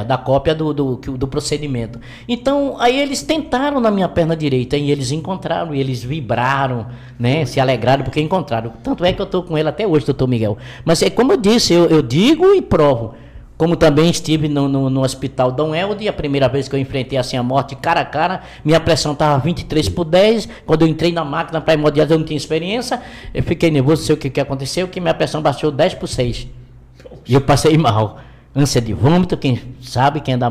Da cópia do procedimento. Então, aí eles tentaram na minha perna direita e eles encontraram, e eles vibraram, né? Se alegraram porque encontraram. Tanto é que eu estou com ele até hoje, doutor Miguel. Mas é como eu disse, eu digo e provo. Como também estive no hospital Dom Elde, a primeira vez que eu enfrentei assim a morte cara a cara, minha pressão estava 23/10, quando eu entrei na máquina para hemodiálise eu não tinha experiência, eu fiquei nervoso, não sei o que aconteceu, que minha pressão baixou 10/6. E eu passei mal. Ânsia de vômito, quem sabe, quem é da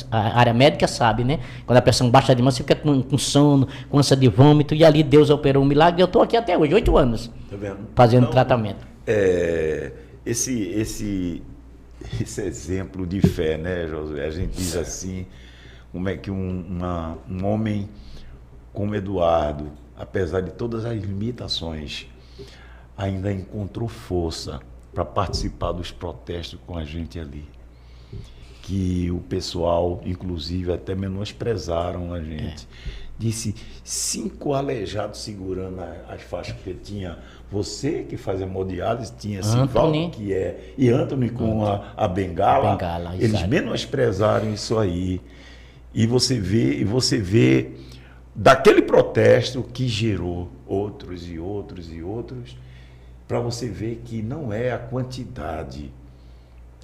área médica sabe, né? Quando a pressão baixa demais, você fica com sono, com ânsia de vômito, e ali Deus operou um milagre, e eu estou aqui até hoje, 8 anos, tá vendo? Fazendo tratamento. Esse exemplo de fé, né, Josué? A gente diz assim, como é que um homem como Eduardo, apesar de todas as limitações, ainda encontrou força para participar dos protestos com a gente ali. Que o pessoal, inclusive, até menosprezaram a gente. Disse 5 aleijados segurando as faixas, porque tinha você que faz hemodiálise, tinha Sivaldo, que é, e Anthony com a bengala. Eles menosprezaram isso aí. E você vê daquele protesto que gerou outros e outros e outros, para você ver que não é a quantidade,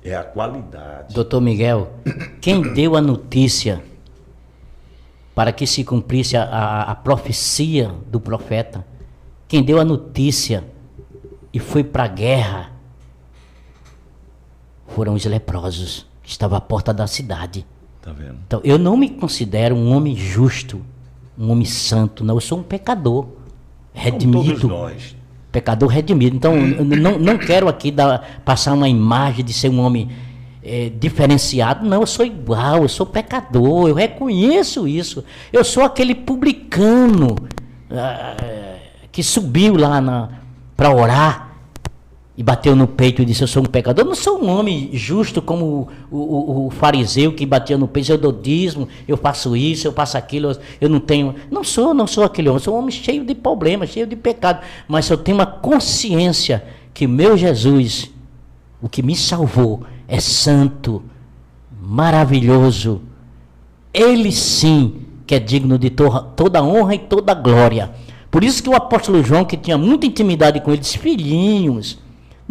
é a qualidade. Doutor Miguel, quem deu a notícia para que se cumprisse a profecia do profeta, quem deu a notícia e foi para a guerra, foram os leprosos, que estavam à porta da cidade. Tá vendo? Então, eu não me considero um homem justo, um homem santo, não, eu sou um pecador, redimido. Como todos nós. Pecador redimido. Então, não quero aqui passar uma imagem de ser um homem diferenciado. Não, eu sou igual, eu sou pecador, eu reconheço isso. Eu sou aquele publicano que subiu lá para orar e bateu no peito e disse: eu sou um pecador. Eu não sou um homem justo como o fariseu que batia no peito: eu dou dízimo, eu faço isso, eu faço aquilo, eu não tenho. Não sou aquele homem, sou um homem cheio de problemas, cheio de pecado. Mas eu tenho uma consciência que meu Jesus, o que me salvou, é santo, maravilhoso. Ele sim que é digno de toda honra e toda glória. Por isso que o apóstolo João, que tinha muita intimidade com ele, disse: filhinhos,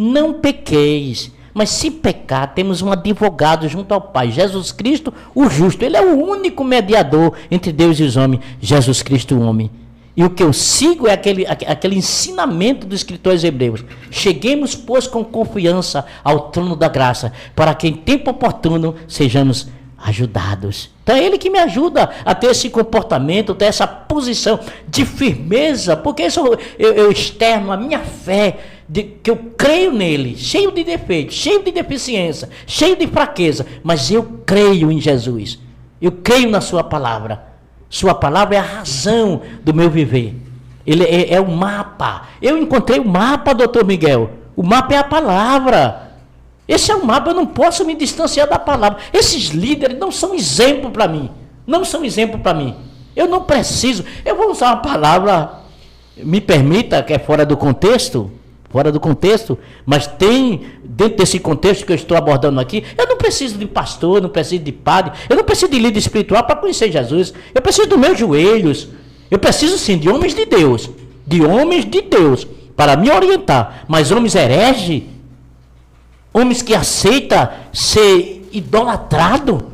não pequeis, mas se pecar, temos um advogado junto ao Pai, Jesus Cristo, o justo. Ele é o único mediador entre Deus e os homens, Jesus Cristo, o homem. E o que eu sigo é aquele ensinamento dos escritores hebreus: cheguemos, pois, com confiança ao trono da graça, para que em tempo oportuno sejamos ajudados. Então é ele que me ajuda a ter esse comportamento, ter essa posição de firmeza, porque isso eu externo a minha fé, que eu creio nele, cheio de defeitos, cheio de deficiência, cheio de fraqueza, mas eu creio em Jesus, eu creio na sua palavra. Sua palavra é a razão do meu viver. Ele é o mapa. Eu encontrei o mapa, doutor Miguel. O mapa é a palavra. Esse é o mapa, eu não posso me distanciar da palavra. Esses líderes não são exemplo para mim. Não são exemplo para mim. Eu não preciso. Eu vou usar uma palavra, me permita, que é fora do contexto, mas tem, dentro desse contexto que eu estou abordando aqui, eu não preciso de pastor, não preciso de padre, eu não preciso de líder espiritual para conhecer Jesus. Eu preciso dos meus joelhos. Eu preciso sim de homens de Deus, para me orientar. Mas homens hereges, homens que aceitam ser idolatrado,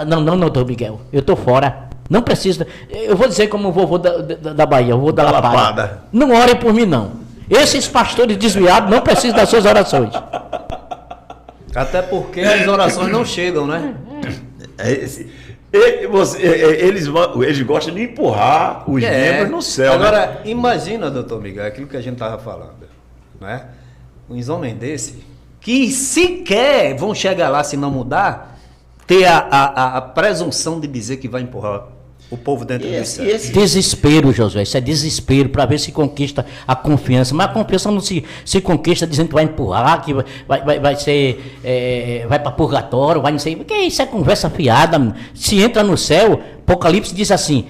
não, doutor Miguel, eu estou fora. Não precisa. Eu vou dizer como o vovô da Bahia, o vovô da Lapada. Não orem por mim, não. Esses pastores desviados não precisam das suas orações. Até porque as orações não chegam, né? Eles gostam de empurrar os membros no céu. Agora, né? Imagina, doutor Miguel, aquilo que a gente estava falando, né? Uns homens desses, que sequer vão chegar lá se não mudar, ter a presunção de dizer que vai empurrar o povo dentro do céu. Desespero, Josué, isso é desespero, para ver se conquista a confiança. Mas a confiança não se conquista dizendo que vai empurrar, que vai ser, vai para purgatório, vai não sei. Porque isso é conversa fiada. Se entra no céu, Apocalipse diz assim: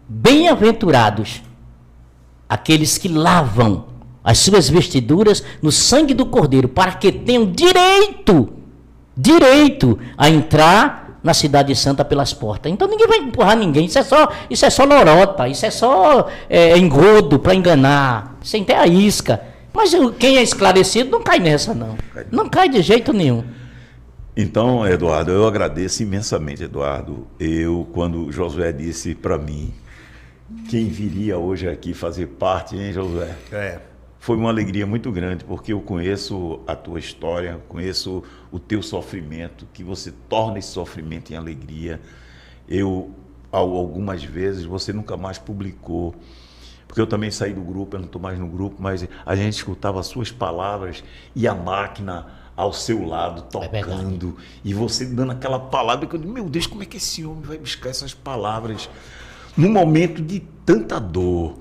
bem-aventurados aqueles que lavam as suas vestiduras no sangue do Cordeiro, para que tenham direito a entrar na cidade santa pelas portas. Então ninguém vai empurrar ninguém. Isso é só lorota, isso é só engodo para enganar. Sem ter a isca. Mas quem é esclarecido não cai nessa, não. Não cai de jeito nenhum. Então, Eduardo, eu agradeço imensamente, Eduardo. Quando Josué disse para mim quem viria hoje aqui fazer parte, hein, Josué? Foi uma alegria muito grande, porque eu conheço a tua história, conheço o teu sofrimento, que você torna esse sofrimento em alegria. Algumas vezes, você nunca mais publicou, porque eu também saí do grupo, eu não estou mais no grupo, mas a gente escutava as suas palavras e a máquina ao seu lado, tocando, e você dando aquela palavra, que eu digo: meu Deus, como é que esse homem vai buscar essas palavras num momento de tanta dor?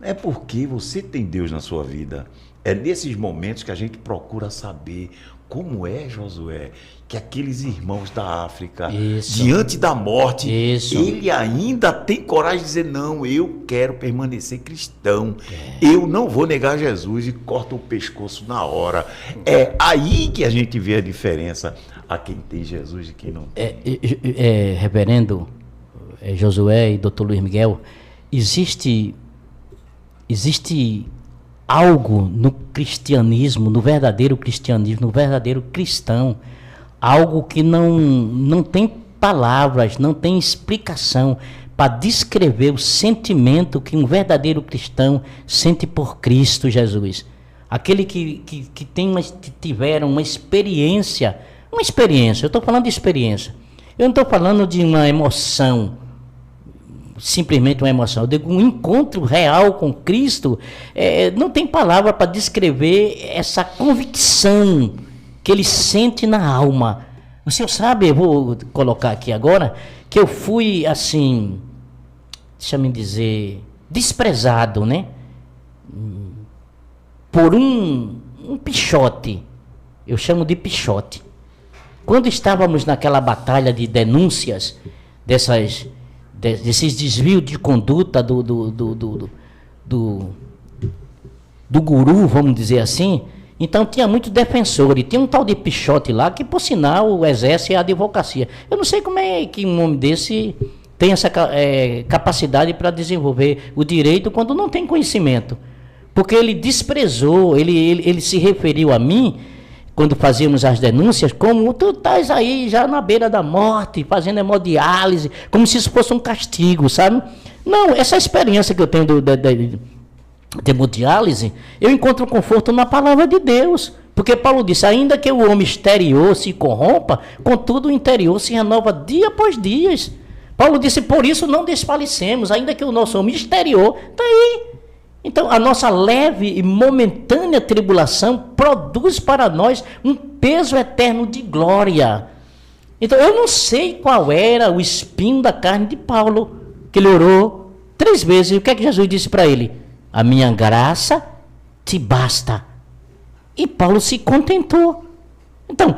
É porque você tem Deus na sua vida. É nesses momentos que a gente procura saber como é, Josué, que aqueles irmãos da África, diante da morte, ele ainda tem coragem de dizer: não, eu quero permanecer cristão, eu não vou negar Jesus, e corta o pescoço na hora. É aí que a gente vê a diferença a quem tem Jesus e quem não tem. Reverendo Josué e doutor Luiz Miguel, existe algo no cristianismo, no verdadeiro cristianismo, no verdadeiro cristão, algo que não tem palavras, não tem explicação para descrever o sentimento que um verdadeiro cristão sente por Cristo Jesus. Aquele que tiveram uma experiência, eu estou falando de experiência, eu não estou falando de uma emoção, simplesmente uma emoção. Eu digo, um encontro real com Cristo, não tem palavra para descrever essa convicção que ele sente na alma. O senhor sabe, eu vou colocar aqui agora, que eu fui assim, deixa-me dizer, desprezado, né? Por um um pichote. Eu chamo de pichote. Quando estávamos naquela batalha de denúncias desses desvios de conduta do guru, vamos dizer assim, então tinha muito defensor, e tinha um tal de pichote lá que, por sinal, exerce a advocacia. Eu não sei como é que um homem desse tem essa capacidade para desenvolver o direito quando não tem conhecimento. Porque ele desprezou, ele se referiu a mim, quando fazíamos as denúncias, como tu estás aí já na beira da morte, fazendo hemodiálise, como se isso fosse um castigo, sabe? Não, essa experiência que eu tenho de hemodiálise, eu encontro conforto na palavra de Deus. Porque Paulo disse, ainda que o homem exterior se corrompa, contudo o interior se renova dia após dia. Paulo disse, por isso não desfalecemos, ainda que o nosso homem exterior está aí. Então, a nossa leve e momentânea tribulação produz para nós um peso eterno de glória. Então, eu não sei qual era o espinho da carne de Paulo, que ele orou 3 vezes. E o que é que Jesus disse para ele? A minha graça te basta. E Paulo se contentou. Então,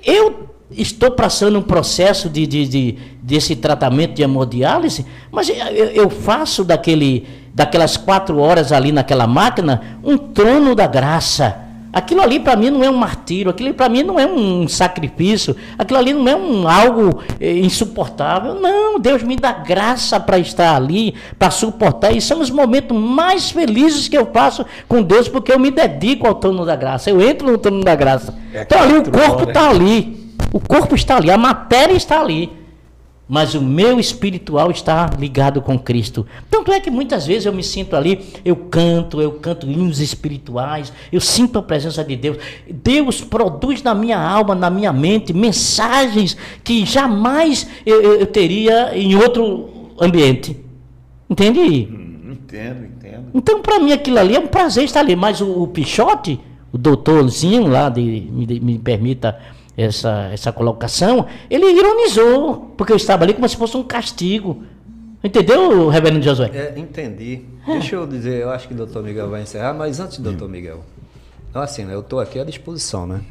eu estou passando um processo desse tratamento de hemodiálise, mas eu faço daquelas 4 horas ali naquela máquina um trono da graça. Aquilo ali para mim não é um martírio, aquilo para mim não é um sacrifício, aquilo ali não é algo insuportável. Não, Deus me dá graça para estar ali, para suportar. E são os momentos mais felizes que eu passo com Deus, porque eu me dedico ao trono da graça. Eu entro no trono da graça. Então ali o corpo está ali, o corpo está ali, a matéria está ali. Mas o meu espiritual está ligado com Cristo. Tanto é que muitas vezes eu me sinto ali, eu canto hinos espirituais, eu sinto a presença de Deus. Deus produz na minha alma, na minha mente, mensagens que jamais eu teria em outro ambiente. Entende? Entendo. Então, para mim, aquilo ali é um prazer estar ali. Mas o Pichote, o doutorzinho lá, me permita essa colocação, ele ironizou, porque eu estava ali como se fosse um castigo. Entendeu, reverendo Josué? Entendi. Deixa eu dizer, eu acho que o doutor Miguel vai encerrar, mas antes, doutor Miguel, então assim, eu estou aqui à disposição, né?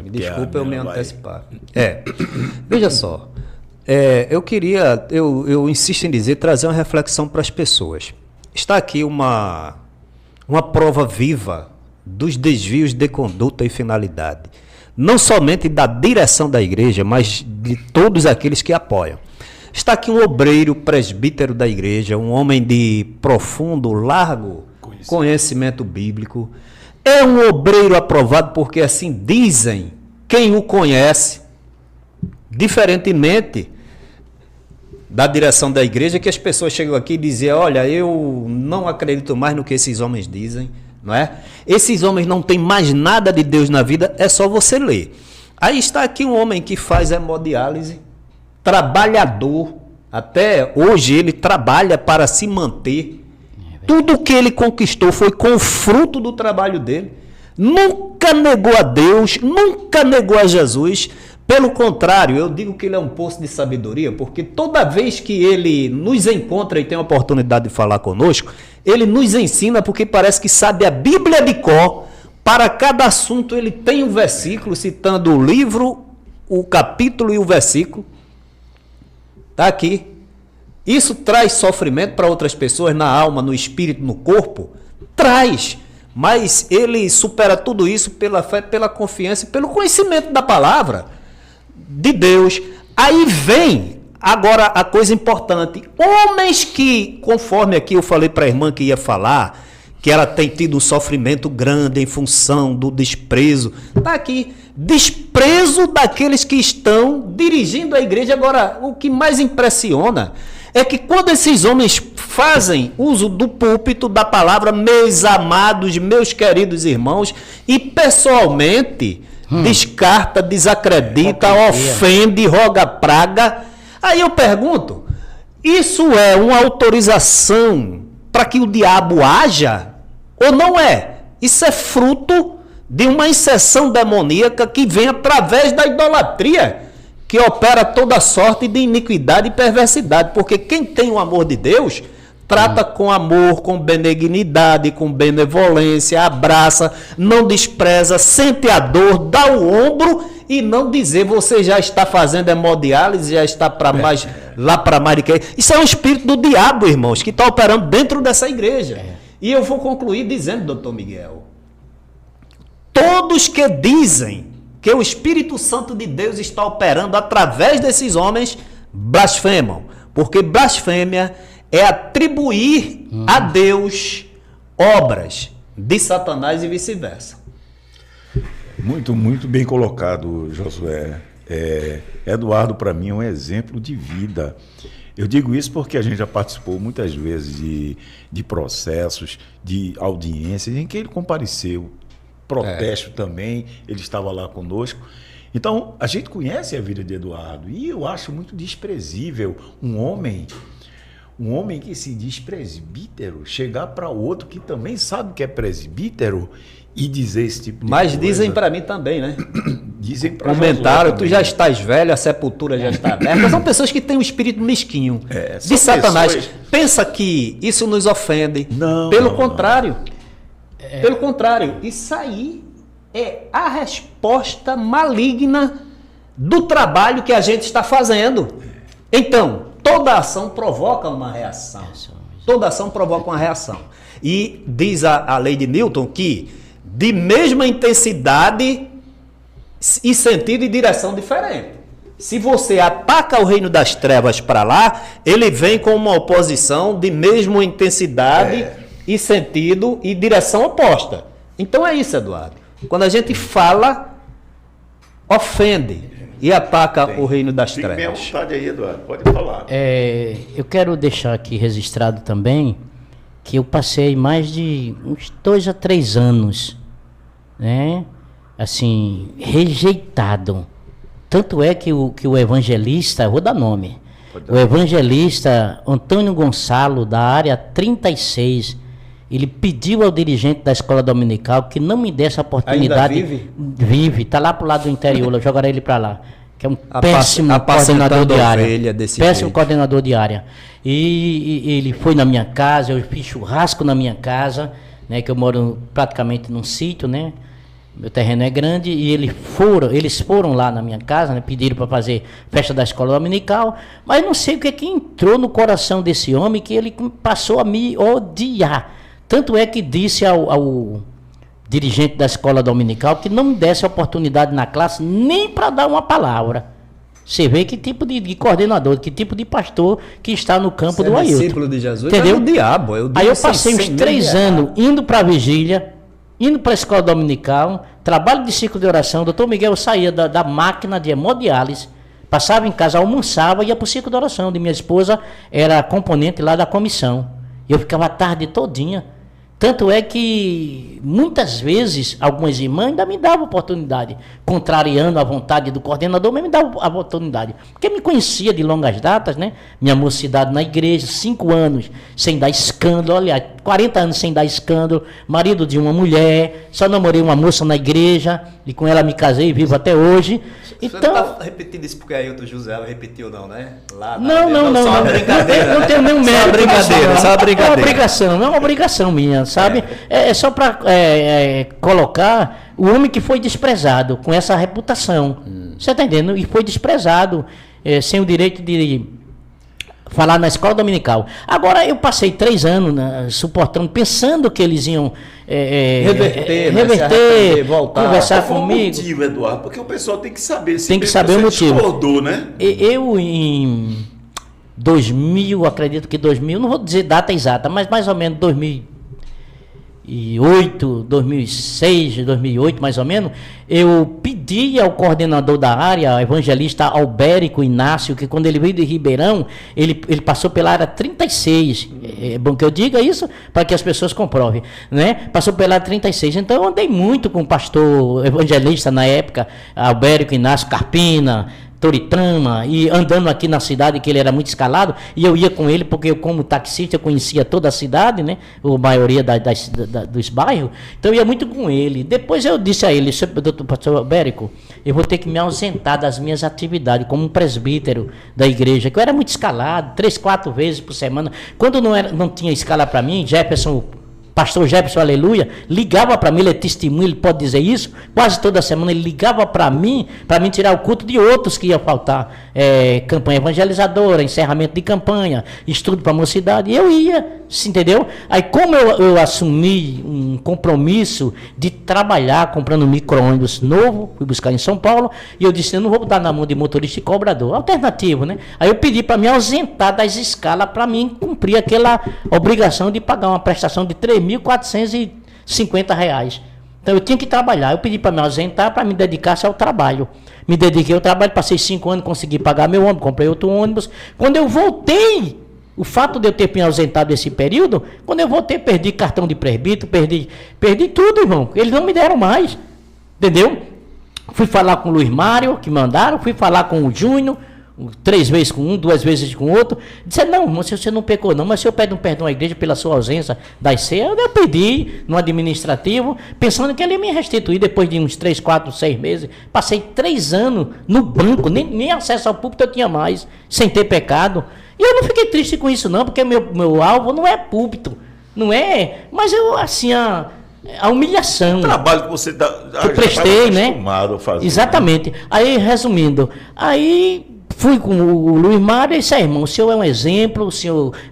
Me desculpa eu me antecipar. Veja só, eu insisto em dizer, trazer uma reflexão para as pessoas. Está aqui uma prova viva dos desvios de conduta e finalidade. Não somente da direção da igreja, mas de todos aqueles que apoiam. Está aqui um obreiro presbítero da igreja, um homem de profundo, largo conhecimento bíblico. É um obreiro aprovado porque assim dizem quem o conhece, diferentemente da direção da igreja, que as pessoas chegam aqui e dizem, olha, eu não acredito mais no que esses homens dizem. Não é? Esses homens não têm mais nada de Deus na vida, é só você ler. Aí está aqui um homem que faz hemodiálise, trabalhador, até hoje ele trabalha para se manter. Tudo que ele conquistou foi com o fruto do trabalho dele. Nunca negou a Deus, nunca negou a Jesus. Pelo contrário, eu digo que ele é um poço de sabedoria, porque toda vez que ele nos encontra e tem a oportunidade de falar conosco, ele nos ensina, porque parece que sabe a Bíblia de cor. Para cada assunto ele tem um versículo, citando o livro, o capítulo e o versículo. Está aqui. Isso traz sofrimento para outras pessoas, na alma, no espírito, no corpo? Traz. Mas ele supera tudo isso pela fé, pela confiança e pelo conhecimento da palavra de Deus. Aí vem agora a coisa importante. Homens que, conforme aqui eu falei para a irmã que ia falar, que ela tem tido um sofrimento grande em função do desprezo. Está aqui, desprezo daqueles que estão dirigindo a igreja. Agora, o que mais impressiona é que quando esses homens fazem uso do púlpito, da palavra, meus amados, meus queridos irmãos, e pessoalmente descarta, desacredita, ofende, roga praga. Aí eu pergunto, isso é uma autorização para que o diabo haja ou não é? Isso é fruto de uma inserção demoníaca que vem através da idolatria, que opera toda sorte de iniquidade e perversidade, porque quem tem o amor de Deus trata com amor, com benignidade, com benevolência, abraça, não despreza, sente a dor, dá o ombro e não dizer você já está fazendo hemodiálise, já está para mais lá para Mariquei. Isso é um espírito do diabo, irmãos, que está operando dentro dessa igreja. E eu vou concluir dizendo, doutor Miguel, todos que dizem que o Espírito Santo de Deus está operando através desses homens, blasfemam, porque blasfêmia é atribuir a Deus obras de Satanás e vice-versa. Muito, muito bem colocado, Josué. Eduardo, para mim, é um exemplo de vida. Eu digo isso porque a gente já participou muitas vezes de processos, de audiências, em que ele compareceu, protesto também, ele estava lá conosco. Então, a gente conhece a vida de Eduardo e eu acho muito desprezível um homem que se diz presbítero chegar para outro que também sabe que é presbítero e dizer esse tipo de Mas coisa. dizem para mim também, né? Dizem para Comentário, tu já estás velho, a sepultura já está aberta. São pessoas que têm um espírito mesquinho de Satanás. pessoas... Pensa que isso nos ofende. Não. Pelo contrário. Pelo contrário, isso aí é a resposta maligna do trabalho que a gente está fazendo. Então, toda ação provoca uma reação. Toda ação provoca uma reação. E diz a lei de Newton que de mesma intensidade e sentido e direção diferente. Se você ataca o reino das trevas para lá, ele vem com uma oposição de mesma intensidade e sentido e direção oposta. Então é isso, Eduardo. Quando a gente fala, ofende e ataca o reino das trevas. Fique bem à vontade aí, Eduardo. Pode falar. Eu quero deixar aqui registrado também que eu passei mais de uns 2 a 3 anos, né? Assim, rejeitado. Tanto é que o evangelista, eu vou dar nome, o evangelista Antônio Gonçalo, da área 36, ele pediu ao dirigente da escola dominical que não me desse a oportunidade. Ainda vive? Vive, está lá pro lado do interior, eu jogarei ele para lá. Que é um péssimo coordenador de área. Péssimo coordenador de área. E ele foi na minha casa, eu fiz churrasco na minha casa, né, que eu moro praticamente num sítio, né? Meu terreno é grande, e eles foram lá na minha casa, né, pediram para fazer festa da escola dominical, mas não sei o que é que entrou no coração desse homem que ele passou a me odiar. Tanto é que disse ao dirigente da escola dominical que não me desse oportunidade na classe nem para dar uma palavra. Você vê que tipo de coordenador, que tipo de pastor que está no campo do Ailton. Discípulo de Jesus, entendeu? É o diabo. Aí eu passei uns 3 anos indo para a vigília, indo para a escola dominical, trabalho de ciclo de oração. Doutor Miguel saía da máquina de hemodiálise, passava em casa, almoçava e ia para o ciclo de oração. De minha esposa era componente lá da comissão. Eu ficava a tarde todinha. Tanto é que muitas vezes algumas irmãs ainda me davam oportunidade, contrariando a vontade do coordenador, mas me davam a oportunidade. Porque me conhecia de longas datas, né? Minha mocidade na igreja, 5 anos sem dar escândalo, aliás, 40 anos sem dar escândalo, marido de uma mulher, só namorei uma moça na igreja e com ela me casei e vivo até hoje. Você então, não está repetindo isso porque Ailton José repetiu, não, né? Lá, não. Só uma brincadeira. Não tenho nenhum mérito. Só uma brincadeira. É uma obrigação, não é uma obrigação minha, sabe? É só para colocar o homem que foi desprezado com essa reputação. Você está entendendo? E foi desprezado, sem o direito de falar na escola dominical. Agora, eu passei 3 anos, né, suportando, pensando que eles iam reverter, voltar. Conversar Qual comigo. o motivo, Eduardo? Porque o pessoal tem que saber. Tem que saber o motivo. Discordou, né? Eu, em 2000, acredito que 2000, não vou dizer data exata, mas mais ou menos 2008, 2006, 2008, mais ou menos, eu pedi ao coordenador da área, ao evangelista Albérico Inácio, que quando ele veio de Ribeirão, ele passou pela área 36. É bom que eu diga isso para que as pessoas comprovem, né? Passou pela área 36. Então eu andei muito com o pastor evangelista na época, Albérico Inácio Carpina, Toritama, e andando aqui na cidade, que ele era muito escalado, e eu ia com ele, porque eu, como taxista, eu conhecia toda a cidade, né? A maioria dos bairros, então eu ia muito com ele. Depois eu disse a ele, doutor pastor Bérico, eu vou ter que me ausentar das minhas atividades como um presbítero da igreja, que eu era muito escalado, 3, 4 vezes por semana. Quando não tinha escala para mim, pastor Jefferson, aleluia, ligava para mim, ele é testemunho, ele pode dizer isso, quase toda semana ele ligava para mim tirar o culto de outros que ia faltar, campanha evangelizadora, encerramento de campanha, estudo para a mocidade, e eu ia, entendeu? Aí como eu assumi um compromisso de trabalhar comprando um micro-ônibus novo, fui buscar em São Paulo, e eu disse, eu não vou botar na mão de motorista e cobrador, alternativo, né? Aí eu pedi para me ausentar das escalas para mim cumprir aquela obrigação de pagar uma prestação de R$3.450. Então eu tinha que trabalhar. Eu pedi para me ausentar para me dedicar-se ao trabalho. Me dediquei ao trabalho, passei 5 anos, consegui pagar meu ônibus, comprei outro ônibus. Quando eu voltei, o fato de eu ter me ausentado desse período, quando eu voltei, perdi cartão de presbítero, perdi tudo, irmão. Eles não me deram mais. Entendeu? Fui falar com o Luiz Mário, que mandaram, fui falar com o Júnior, 3 vezes com um, 2 vezes com outro. Disse, não, irmão, você não pecou não, mas se eu peço um perdão à igreja pela sua ausência das ceias, eu pedi no administrativo, pensando que ele ia me restituir depois de uns 3, 4, 6 meses. Passei 3 anos no banco, nem acesso ao púlpito eu tinha mais, sem ter pecado. E eu não fiquei triste com isso não, porque meu alvo não é púlpito, não é, mas eu, assim, a humilhação. O trabalho que você eu prestei, né? A fazer, exatamente. Né? Aí, resumindo, fui com o Luiz Mário e disse, irmão, o senhor é um exemplo,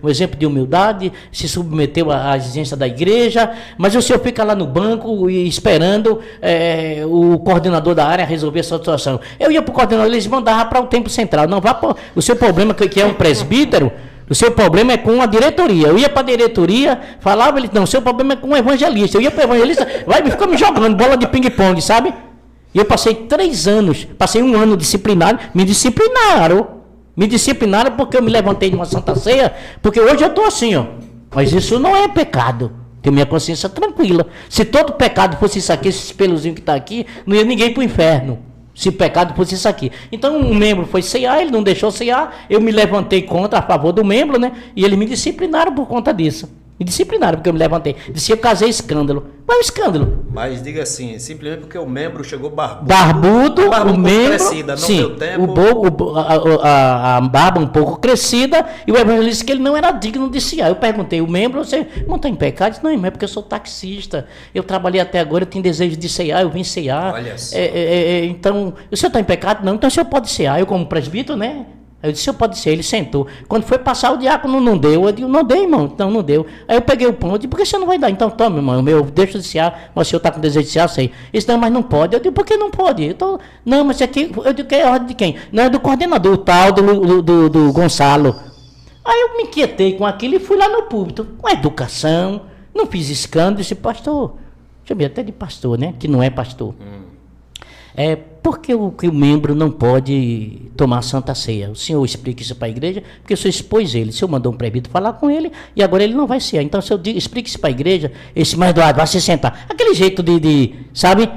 um exemplo de humildade, se submeteu à exigência da igreja, mas o senhor fica lá no banco esperando o coordenador da área resolver essa situação. Eu ia para o coordenador, eles mandavam para o tempo central. Não, vá para o seu problema, que é um presbítero, o seu problema é com a diretoria. Eu ia para a diretoria, falava, ele, não, o seu problema é com o evangelista. Eu ia para o evangelista, ficou me jogando bola de ping-pong, sabe? E eu passei 3 anos, passei 1 ano disciplinado, me disciplinaram porque eu me levantei de uma santa ceia, porque hoje eu estou assim, ó, mas isso não é pecado, tenho minha consciência tranquila. Se todo pecado fosse isso aqui, esse peluzinho que está aqui, não ia ninguém para o inferno, se pecado fosse isso aqui. Então um membro foi cear, ele não deixou cear, eu me levantei a favor do membro, né, e eles me disciplinaram por conta disso. Me disciplinaram porque eu me levantei. Disse que eu casei escândalo. Mas é um escândalo. Mas diga assim, simplesmente porque o membro chegou barbudo. Barbudo, o membro. Crescida, não sim, deu tempo. A barba um pouco crescida. E o evangelista disse que ele não era digno de cear. Eu perguntei, o membro, você não está em pecado? Disse, não, irmão, é porque eu sou taxista. Eu trabalhei até agora, eu tenho desejo de cear, eu vim cear. Olha só. Então, o senhor está em pecado? Não, então o senhor pode cear. Eu, como presbítero, né? Aí eu disse, o senhor pode ser, ele sentou. Quando foi passar, o diácono não deu. Eu digo, não dei, irmão, não deu. Aí eu peguei o pão, eu disse, por que você não vai dar? Então, toma, irmão, deixa de cear, mas o senhor está com desejo de cear, sei. Ele disse, não, mas não pode. Eu digo, por que não pode? Não, mas aqui, eu digo, é ordem de quem? Não, é do coordenador, o tal do Gonçalo. Aí eu me inquietei com aquilo e fui lá no púlpito, com educação, não fiz escândalo, disse, pastor, chamei até de pastor, né, que não é pastor. Por que o membro não pode tomar Santa Ceia? O senhor explica isso para a igreja, porque o senhor expôs ele. O senhor mandou um presbítero falar com ele e agora ele não vai cear. Então, se eu explique isso para a igreja, esse mais Eduardo vai se sentar. Aquele jeito sabe?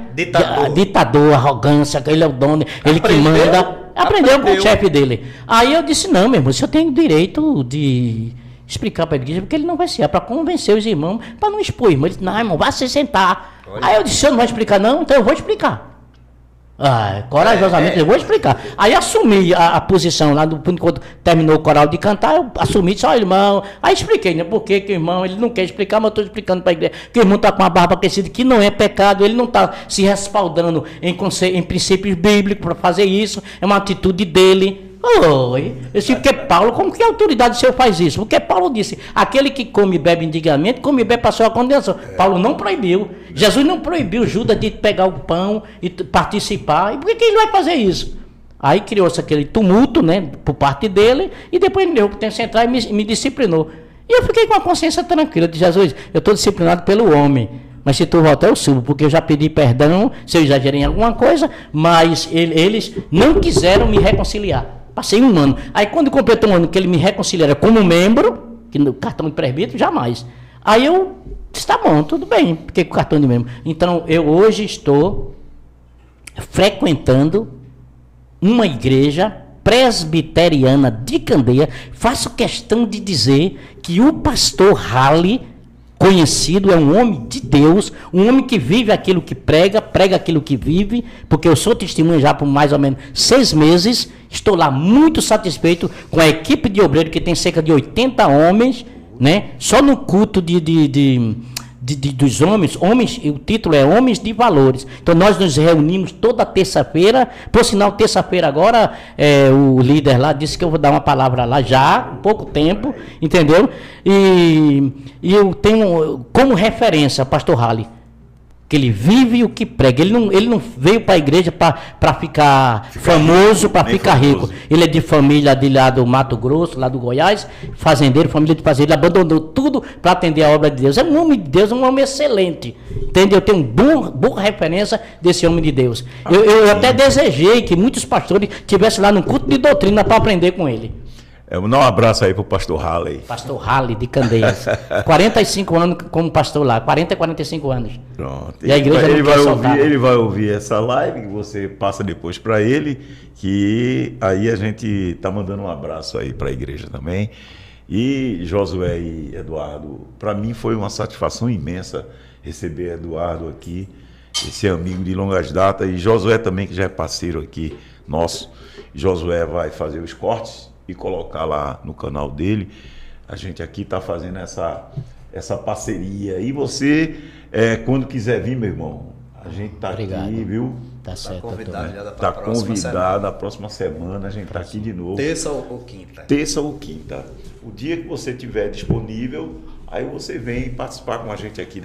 Ditador, arrogância, ele é o dono, ele que manda. Aprendeu com o chefe dele. Aí eu disse, não, meu irmão, o senhor tem o direito de explicar para a igreja, porque ele não vai cear, para convencer os irmãos, para não expor. Ele disse, não, irmão, vai se sentar. Olha. Aí eu disse, o senhor não vai explicar não? Então eu vou explicar. Corajosamente eu vou explicar. Aí assumi a posição lá, quando terminou o coral de cantar, eu assumi, disse, irmão, aí expliquei, né, por que o irmão, ele não quer explicar, mas eu estou explicando para a igreja, que o irmão está com a barba crescida, que não é pecado, ele não está se respaldando em princípios bíblicos para fazer isso, é uma atitude dele. Oi, eu disse, porque Paulo, como que a autoridade do Senhor faz isso? Porque Paulo disse, aquele que come e bebe indignamente, come e bebe passou a condenação. Paulo não proibiu, Jesus não proibiu Judas de pegar o pão e participar, e por que ele vai fazer isso? Aí criou-se aquele tumulto, né, por parte dele, e depois ele deu que tem que entrar e me disciplinou. E eu fiquei com a consciência tranquila de Jesus, eu estou disciplinado pelo homem, mas se tu voltar eu subo, porque eu já pedi perdão, se eu exagerei em alguma coisa, mas eles não quiseram me reconciliar. Passei 1 ano. Aí quando completou 1 ano que ele me reconciliaram como membro, que no cartão de presbítero, jamais. Aí eu disse, tá bom, tudo bem, fiquei com o cartão de membro. Então eu hoje estou frequentando uma igreja presbiteriana de Candeia, faço questão de dizer que o pastor Halley, conhecido, é um homem de Deus, um homem que vive aquilo que prega, prega aquilo que vive, porque eu sou testemunha já por mais ou menos 6 meses, estou lá muito satisfeito com a equipe de obreiro, que tem cerca de 80 homens, né? Só no culto dos homens, o título é Homens de Valores. Então nós nos reunimos toda terça-feira, por sinal, terça-feira agora, o líder lá disse que eu vou dar uma palavra lá já, há pouco tempo, entendeu? E eu tenho como referência o pastor Halley, que ele vive o que prega. Ele não veio para a igreja para ficar famoso, para ficar rico. Ele é de família de lá do Mato Grosso, lá do Goiás, fazendeiro, família de fazendeiro. Ele abandonou tudo para atender a obra de Deus. É um homem de Deus, um homem excelente. Entendeu? Eu tenho boa referência desse homem de Deus. Eu até desejei que muitos pastores estivessem lá no culto de doutrina para aprender com ele. Vou dar um abraço aí pro pastor Halley. Pastor Halley, de Candeias. 45 anos como pastor lá, 40 e 45 anos. Pronto. E a igreja ele vai ouvir essa live que você passa depois para ele, que aí a gente tá mandando um abraço aí para a igreja também. E Josué e Eduardo, para mim foi uma satisfação imensa receber Eduardo aqui, esse amigo de longas datas, e Josué também, que já é parceiro aqui nosso. Josué vai fazer os cortes e colocar lá no canal dele. A gente aqui está fazendo essa parceria. E você, quando quiser vir, meu irmão, a gente está aqui, viu? Tá certo. Está convidado. A próxima semana a gente está aqui de novo. Terça ou quinta? Terça ou quinta. O dia que você estiver disponível, aí você vem participar com a gente aqui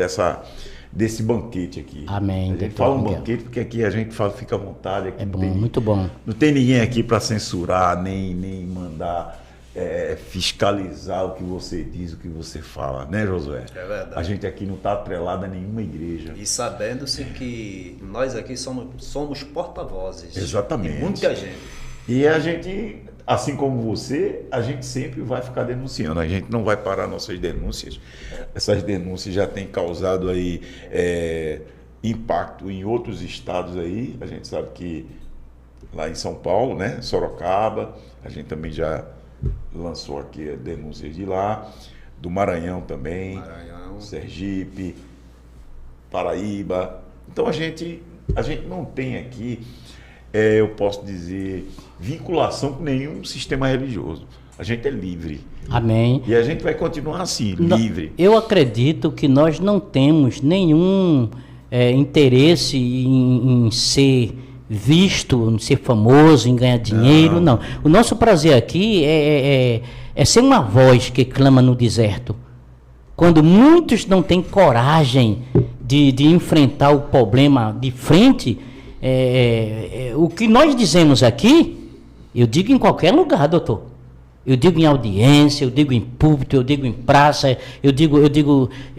desse banquete aqui. Amém. A gente fala um banquete porque aqui a gente fica à vontade. Aqui é bom, muito bom. Não tem ninguém aqui para censurar, nem mandar fiscalizar o que você diz, o que você fala, né, Josué? É verdade. A gente aqui não está atrelado a nenhuma igreja. E sabendo-se que nós aqui somos porta-vozes. Exatamente. De muita gente. E a gente, assim como você, a gente sempre vai ficar denunciando. A gente não vai parar nossas denúncias. Essas denúncias já têm causado aí impacto em outros estados aí. A gente sabe que lá em São Paulo, né, Sorocaba, a gente também já lançou aqui denúncias de lá, do Maranhão também, Sergipe, Paraíba. Então a gente não tem aqui, eu posso dizer, vinculação com nenhum sistema religioso. A gente é livre. Amém. E a gente vai continuar assim, livre. Eu acredito que nós não temos nenhum interesse em ser visto, em ser famoso, em ganhar dinheiro, não. O nosso prazer aqui é ser uma voz que clama no deserto. Quando muitos não têm coragem de enfrentar o problema de frente, o que nós dizemos aqui, eu digo em qualquer lugar, doutor. Eu digo em audiência, eu digo em púlpito, eu digo em praça, eu digo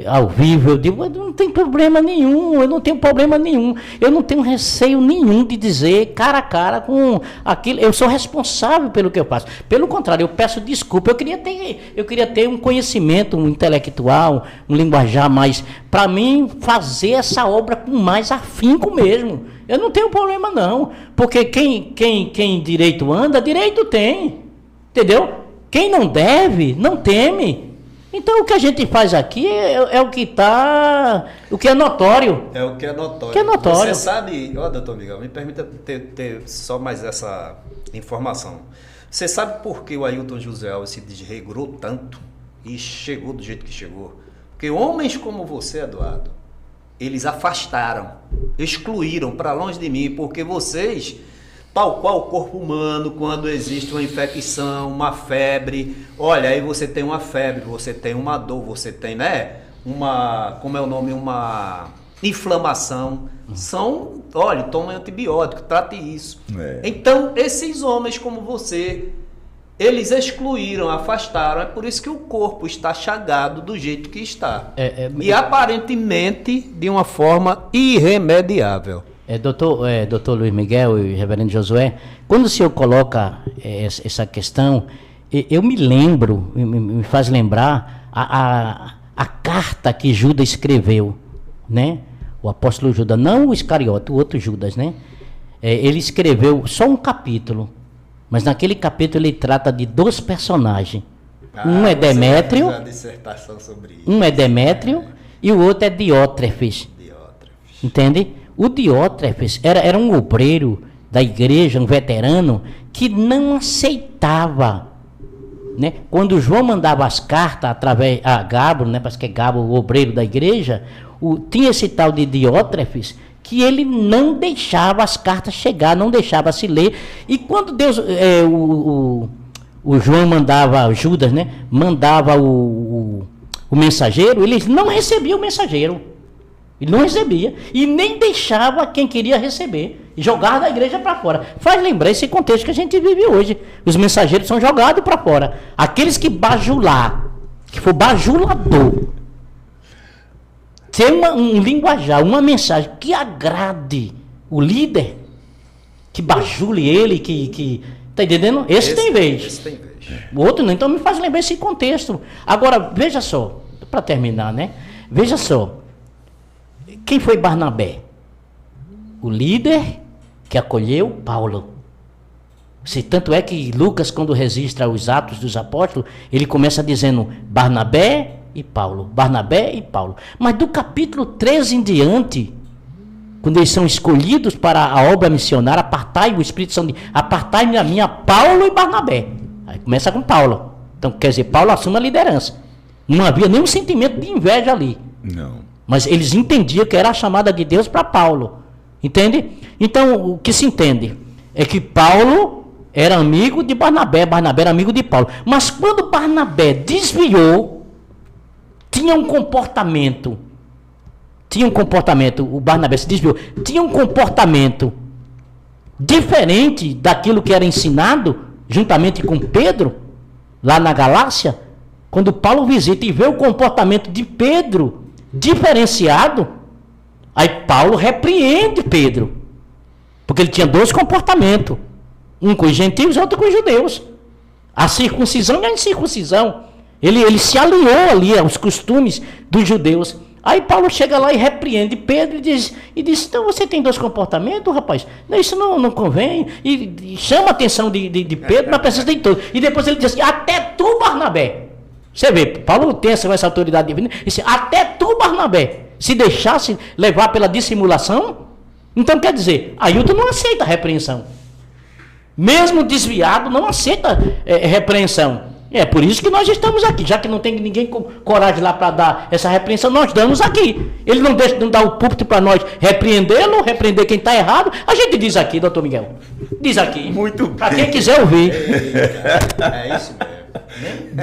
ao vivo, eu não tem problema nenhum, eu não tenho problema nenhum. Eu não tenho receio nenhum de dizer cara a cara com aquilo. Eu sou responsável pelo que eu faço. Pelo contrário, eu peço desculpa. Eu queria ter um conhecimento intelectual, um linguajar mais, para mim fazer essa obra com mais afinco mesmo. Eu não tenho problema não, porque quem direito anda, direito tem. Entendeu? Quem não deve, não teme. Então o que a gente faz aqui é o que está, o que é notório. É o que é notório. Que é notório. Você sabe, doutor Miguel, me permita ter só mais essa informação. Você sabe por que o Ailton José Alves se desregrou tanto e chegou do jeito que chegou? Porque homens como você, Eduardo, eles afastaram, excluíram para longe de mim, porque vocês... Tal qual o corpo humano, quando existe uma infecção, uma febre, olha, aí você tem uma febre, você tem uma dor, você tem, né, uma inflamação, olha, toma antibiótico, trate isso. Então, esses homens como você, eles excluíram, afastaram, é por isso que o corpo está chagado do jeito que está. E aparentemente de uma forma irremediável. Doutor Luiz Miguel e reverendo Josué, quando o senhor coloca essa questão, eu me lembro, me faz lembrar a carta que Judas escreveu, né? O apóstolo Judas, não o Iscariote, o outro Judas, né? ele escreveu só um capítulo, mas naquele capítulo ele trata de 2 personagens. Um é Demétrio, e o outro é Diótrefes. Entende? O Diótrefes era um obreiro da igreja, um veterano, que não aceitava, né? Quando João mandava as cartas através a Gábor, né? Parece que é Gábor, o obreiro da igreja, tinha esse tal de Diótrefes, que ele não deixava as cartas chegar, não deixava se ler. E quando Deus, o João mandava, Judas, né? Mandava o mensageiro, ele não recebia o mensageiro. Ele não recebia. E nem deixava quem queria receber. E jogava da igreja para fora. Faz lembrar esse contexto que a gente vive hoje. Os mensageiros são jogados para fora. Aqueles que bajular, que for bajulador, ter um linguajar, uma mensagem que agrade o líder, que bajule ele, que tá entendendo? Esse tem vez. Esse tem vez. O outro não. Então me faz lembrar esse contexto. Agora, veja só, para terminar, né? Veja só. Quem foi Barnabé? O líder que acolheu Paulo. Tanto é que Lucas, quando registra os Atos dos Apóstolos, ele começa dizendo Barnabé e Paulo, Barnabé e Paulo. Mas do capítulo 13 em diante, quando eles são escolhidos para a obra missionária, apartai o Espírito Santo, apartai-me a minha Paulo e Barnabé. Aí começa com Paulo. Então, quer dizer, Paulo assume a liderança. Não havia nenhum sentimento de inveja ali. Não. Mas eles entendiam que era a chamada de Deus para Paulo. Entende? Então, o que se entende é que Paulo era amigo de Barnabé, Barnabé era amigo de Paulo. Mas quando Barnabé desviou, tinha um comportamento, o Barnabé se desviou, tinha um comportamento diferente daquilo que era ensinado, juntamente com Pedro, lá na Galácia. Quando Paulo visita e vê o comportamento de Pedro diferenciado, aí Paulo repreende Pedro, porque ele tinha 2 comportamentos, um com os gentios e outro com os judeus, a circuncisão e a incircuncisão. Ele se alinhou ali aos costumes dos judeus. Aí Paulo chega lá e repreende Pedro e diz então você tem 2 comportamentos, rapaz, isso não convém, e chama a atenção de Pedro, mas precisa de todos. E depois ele diz assim, até tu, Barnabé. Você vê, Paulo tem essa autoridade divina, e disse, até tu, Barnabé, se deixasse levar pela dissimulação, então quer dizer, Ailton não aceita repreensão. Mesmo desviado, não aceita repreensão. É por isso que nós estamos aqui, já que não tem ninguém com coragem lá para dar essa repreensão, nós damos aqui. Ele não deixa de dar o púlpito para nós repreendê-lo, repreender quem está errado. A gente diz aqui, doutor Miguel, diz aqui. Muito bem. Para quem quiser ouvir. É isso mesmo.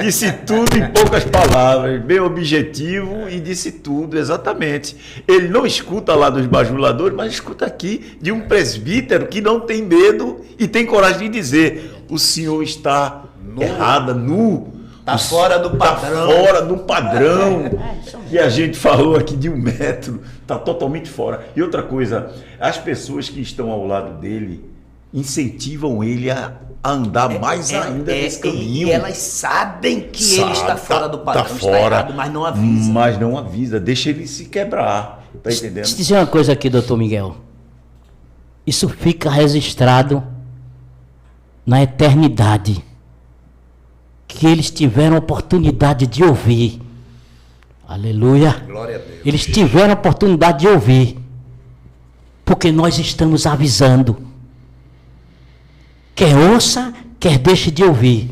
Disse tudo em poucas palavras, bem objetivo e disse tudo, exatamente. Ele não escuta lá dos bajuladores, mas escuta aqui de um presbítero que não tem medo e tem coragem de dizer, o senhor está errada, Está fora do padrão. Está fora do padrão. E a gente falou aqui de 1 metro, está totalmente fora. E outra coisa, as pessoas que estão ao lado dele incentivam ele a andar mais ainda nesse caminho. E elas sabem que ele está fora do padrão, está está errado, mas não avisa. Mas não avisa, deixa ele se quebrar. Tá entendendo? Deixa eu dizer uma coisa aqui, doutor Miguel. Isso fica registrado na eternidade. Que eles tiveram a oportunidade de ouvir. Aleluia. Glória a Deus. Eles tiveram a oportunidade de ouvir. Porque nós estamos avisando. Quer ouça, quer deixe de ouvir.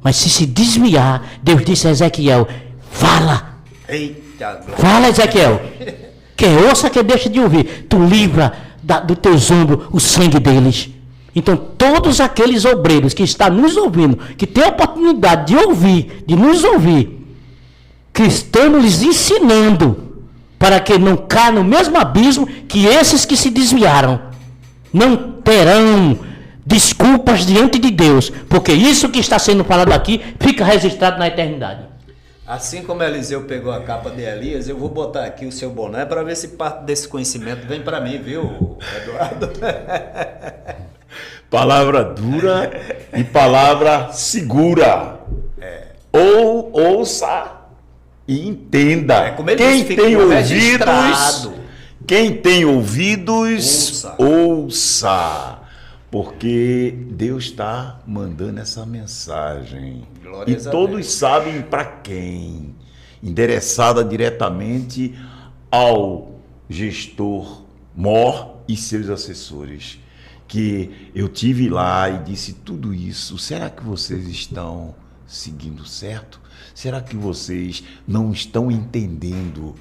Mas se desviar, Deus disse a Ezequiel, fala. Eita, fala, Ezequiel. Quer ouça, quer deixe de ouvir. Tu livra do teus ombros o sangue deles. Então, todos aqueles obreiros que estão nos ouvindo, que têm a oportunidade de ouvir, de nos ouvir, que estamos lhes ensinando para que não caia no mesmo abismo que esses que se desviaram, não terão desculpas diante de Deus, porque isso que está sendo falado aqui fica registrado na eternidade. Assim como Eliseu pegou a capa de Elias, eu vou botar aqui o seu boné para ver se parte desse conhecimento vem para mim, viu, Eduardo? Palavra dura e palavra segura. Ouça e entenda. Como ele Quem disse, tem ficou ouvidos, registrado. Quem tem ouvidos, Ouça. ouça. Porque Deus está mandando essa mensagem. Glórias E a todos Deus. sabem para quem. Endereçada diretamente ao gestor MOR e seus assessores. Que eu tive lá e disse tudo isso. Será que vocês estão seguindo certo? Será que vocês não estão entendendo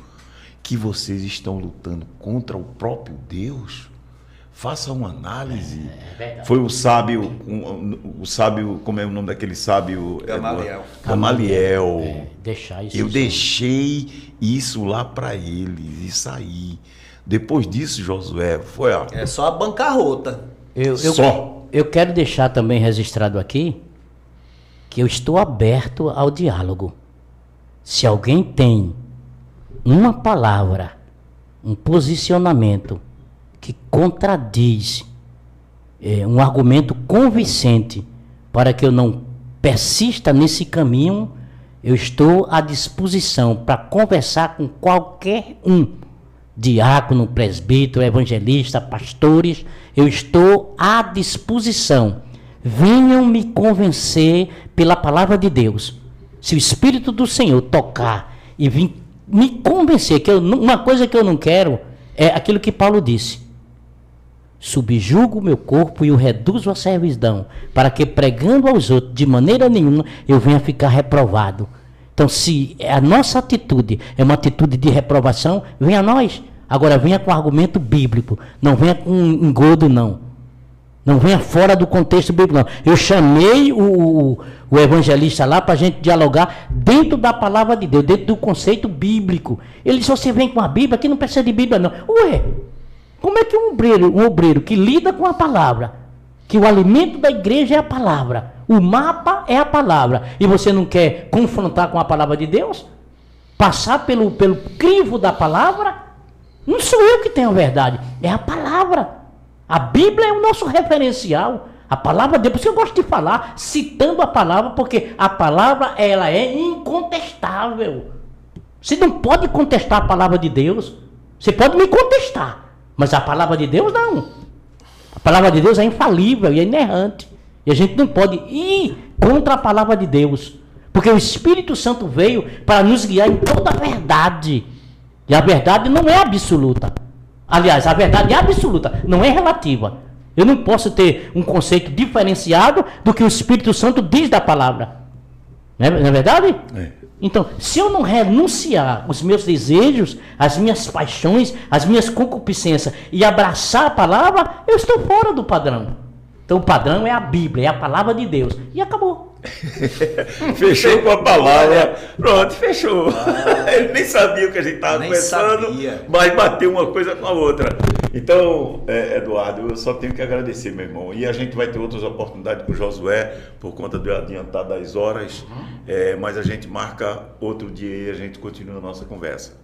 que vocês estão lutando contra o próprio Deus? Faça uma análise. Foi o sábio, o sábio, como é o nome daquele sábio? Gamaliel. Gamaliel. Deixar isso. Eu deixei isso lá para eles e saí. Depois disso, Josué, foi a... É só a bancarrota. Só. Eu quero deixar também registrado aqui que eu estou aberto ao diálogo. Se alguém tem uma palavra, um posicionamento que contradiz um argumento convincente para que eu não persista nesse caminho, eu estou à disposição para conversar com qualquer um, diácono, presbítero, evangelista, pastores, eu estou à disposição. Venham me convencer pela palavra de Deus. Se o Espírito do Senhor tocar e vir me convencer, que uma coisa que eu não quero é aquilo que Paulo disse: subjugo o meu corpo e o reduzo à servidão, para que pregando aos outros de maneira nenhuma eu venha ficar reprovado. Então, se a nossa atitude é uma atitude de reprovação, venha a nós. Agora venha com argumento bíblico, não venha com engodo, não. Não venha fora do contexto bíblico, não. Eu chamei o evangelista lá para a gente dialogar dentro da palavra de Deus, dentro do conceito bíblico. Ele disse: você vem com a Bíblia, aqui não precisa de Bíblia, não. Ué, como é que um obreiro que lida com a palavra, que o alimento da igreja é a palavra, o mapa é a palavra, e você não quer confrontar com a palavra de Deus? Passar pelo crivo da palavra? Não sou eu que tenho a verdade, é a palavra. A Bíblia é o nosso referencial. A palavra de Deus, por isso eu gosto de falar, citando a palavra, porque a palavra, ela é incontestável. Você não pode contestar a palavra de Deus. Você pode me contestar, mas a palavra de Deus não. A palavra de Deus é infalível e é inerrante. E a gente não pode ir contra a palavra de Deus, porque o Espírito Santo veio para nos guiar em toda a verdade. E a verdade não é absoluta. Aliás, a verdade é absoluta, não é relativa. Eu não posso ter um conceito diferenciado do que o Espírito Santo diz da palavra. Não é verdade? É. Então, se eu não renunciar os meus desejos, as minhas paixões, as minhas concupiscências e abraçar a palavra, eu estou fora do padrão. Então, o padrão é a Bíblia, é a palavra de Deus. E acabou. Fechou com a palavra. Pronto, fechou. Ele nem sabia o que a gente estava Nem conversando, sabia. mas bateu uma coisa com a outra. Então, Eduardo, eu só tenho que agradecer, meu irmão. E a gente vai ter outras oportunidades com o Josué, por conta do adiantar das horas. Mas a gente marca outro dia e a gente continua a nossa conversa.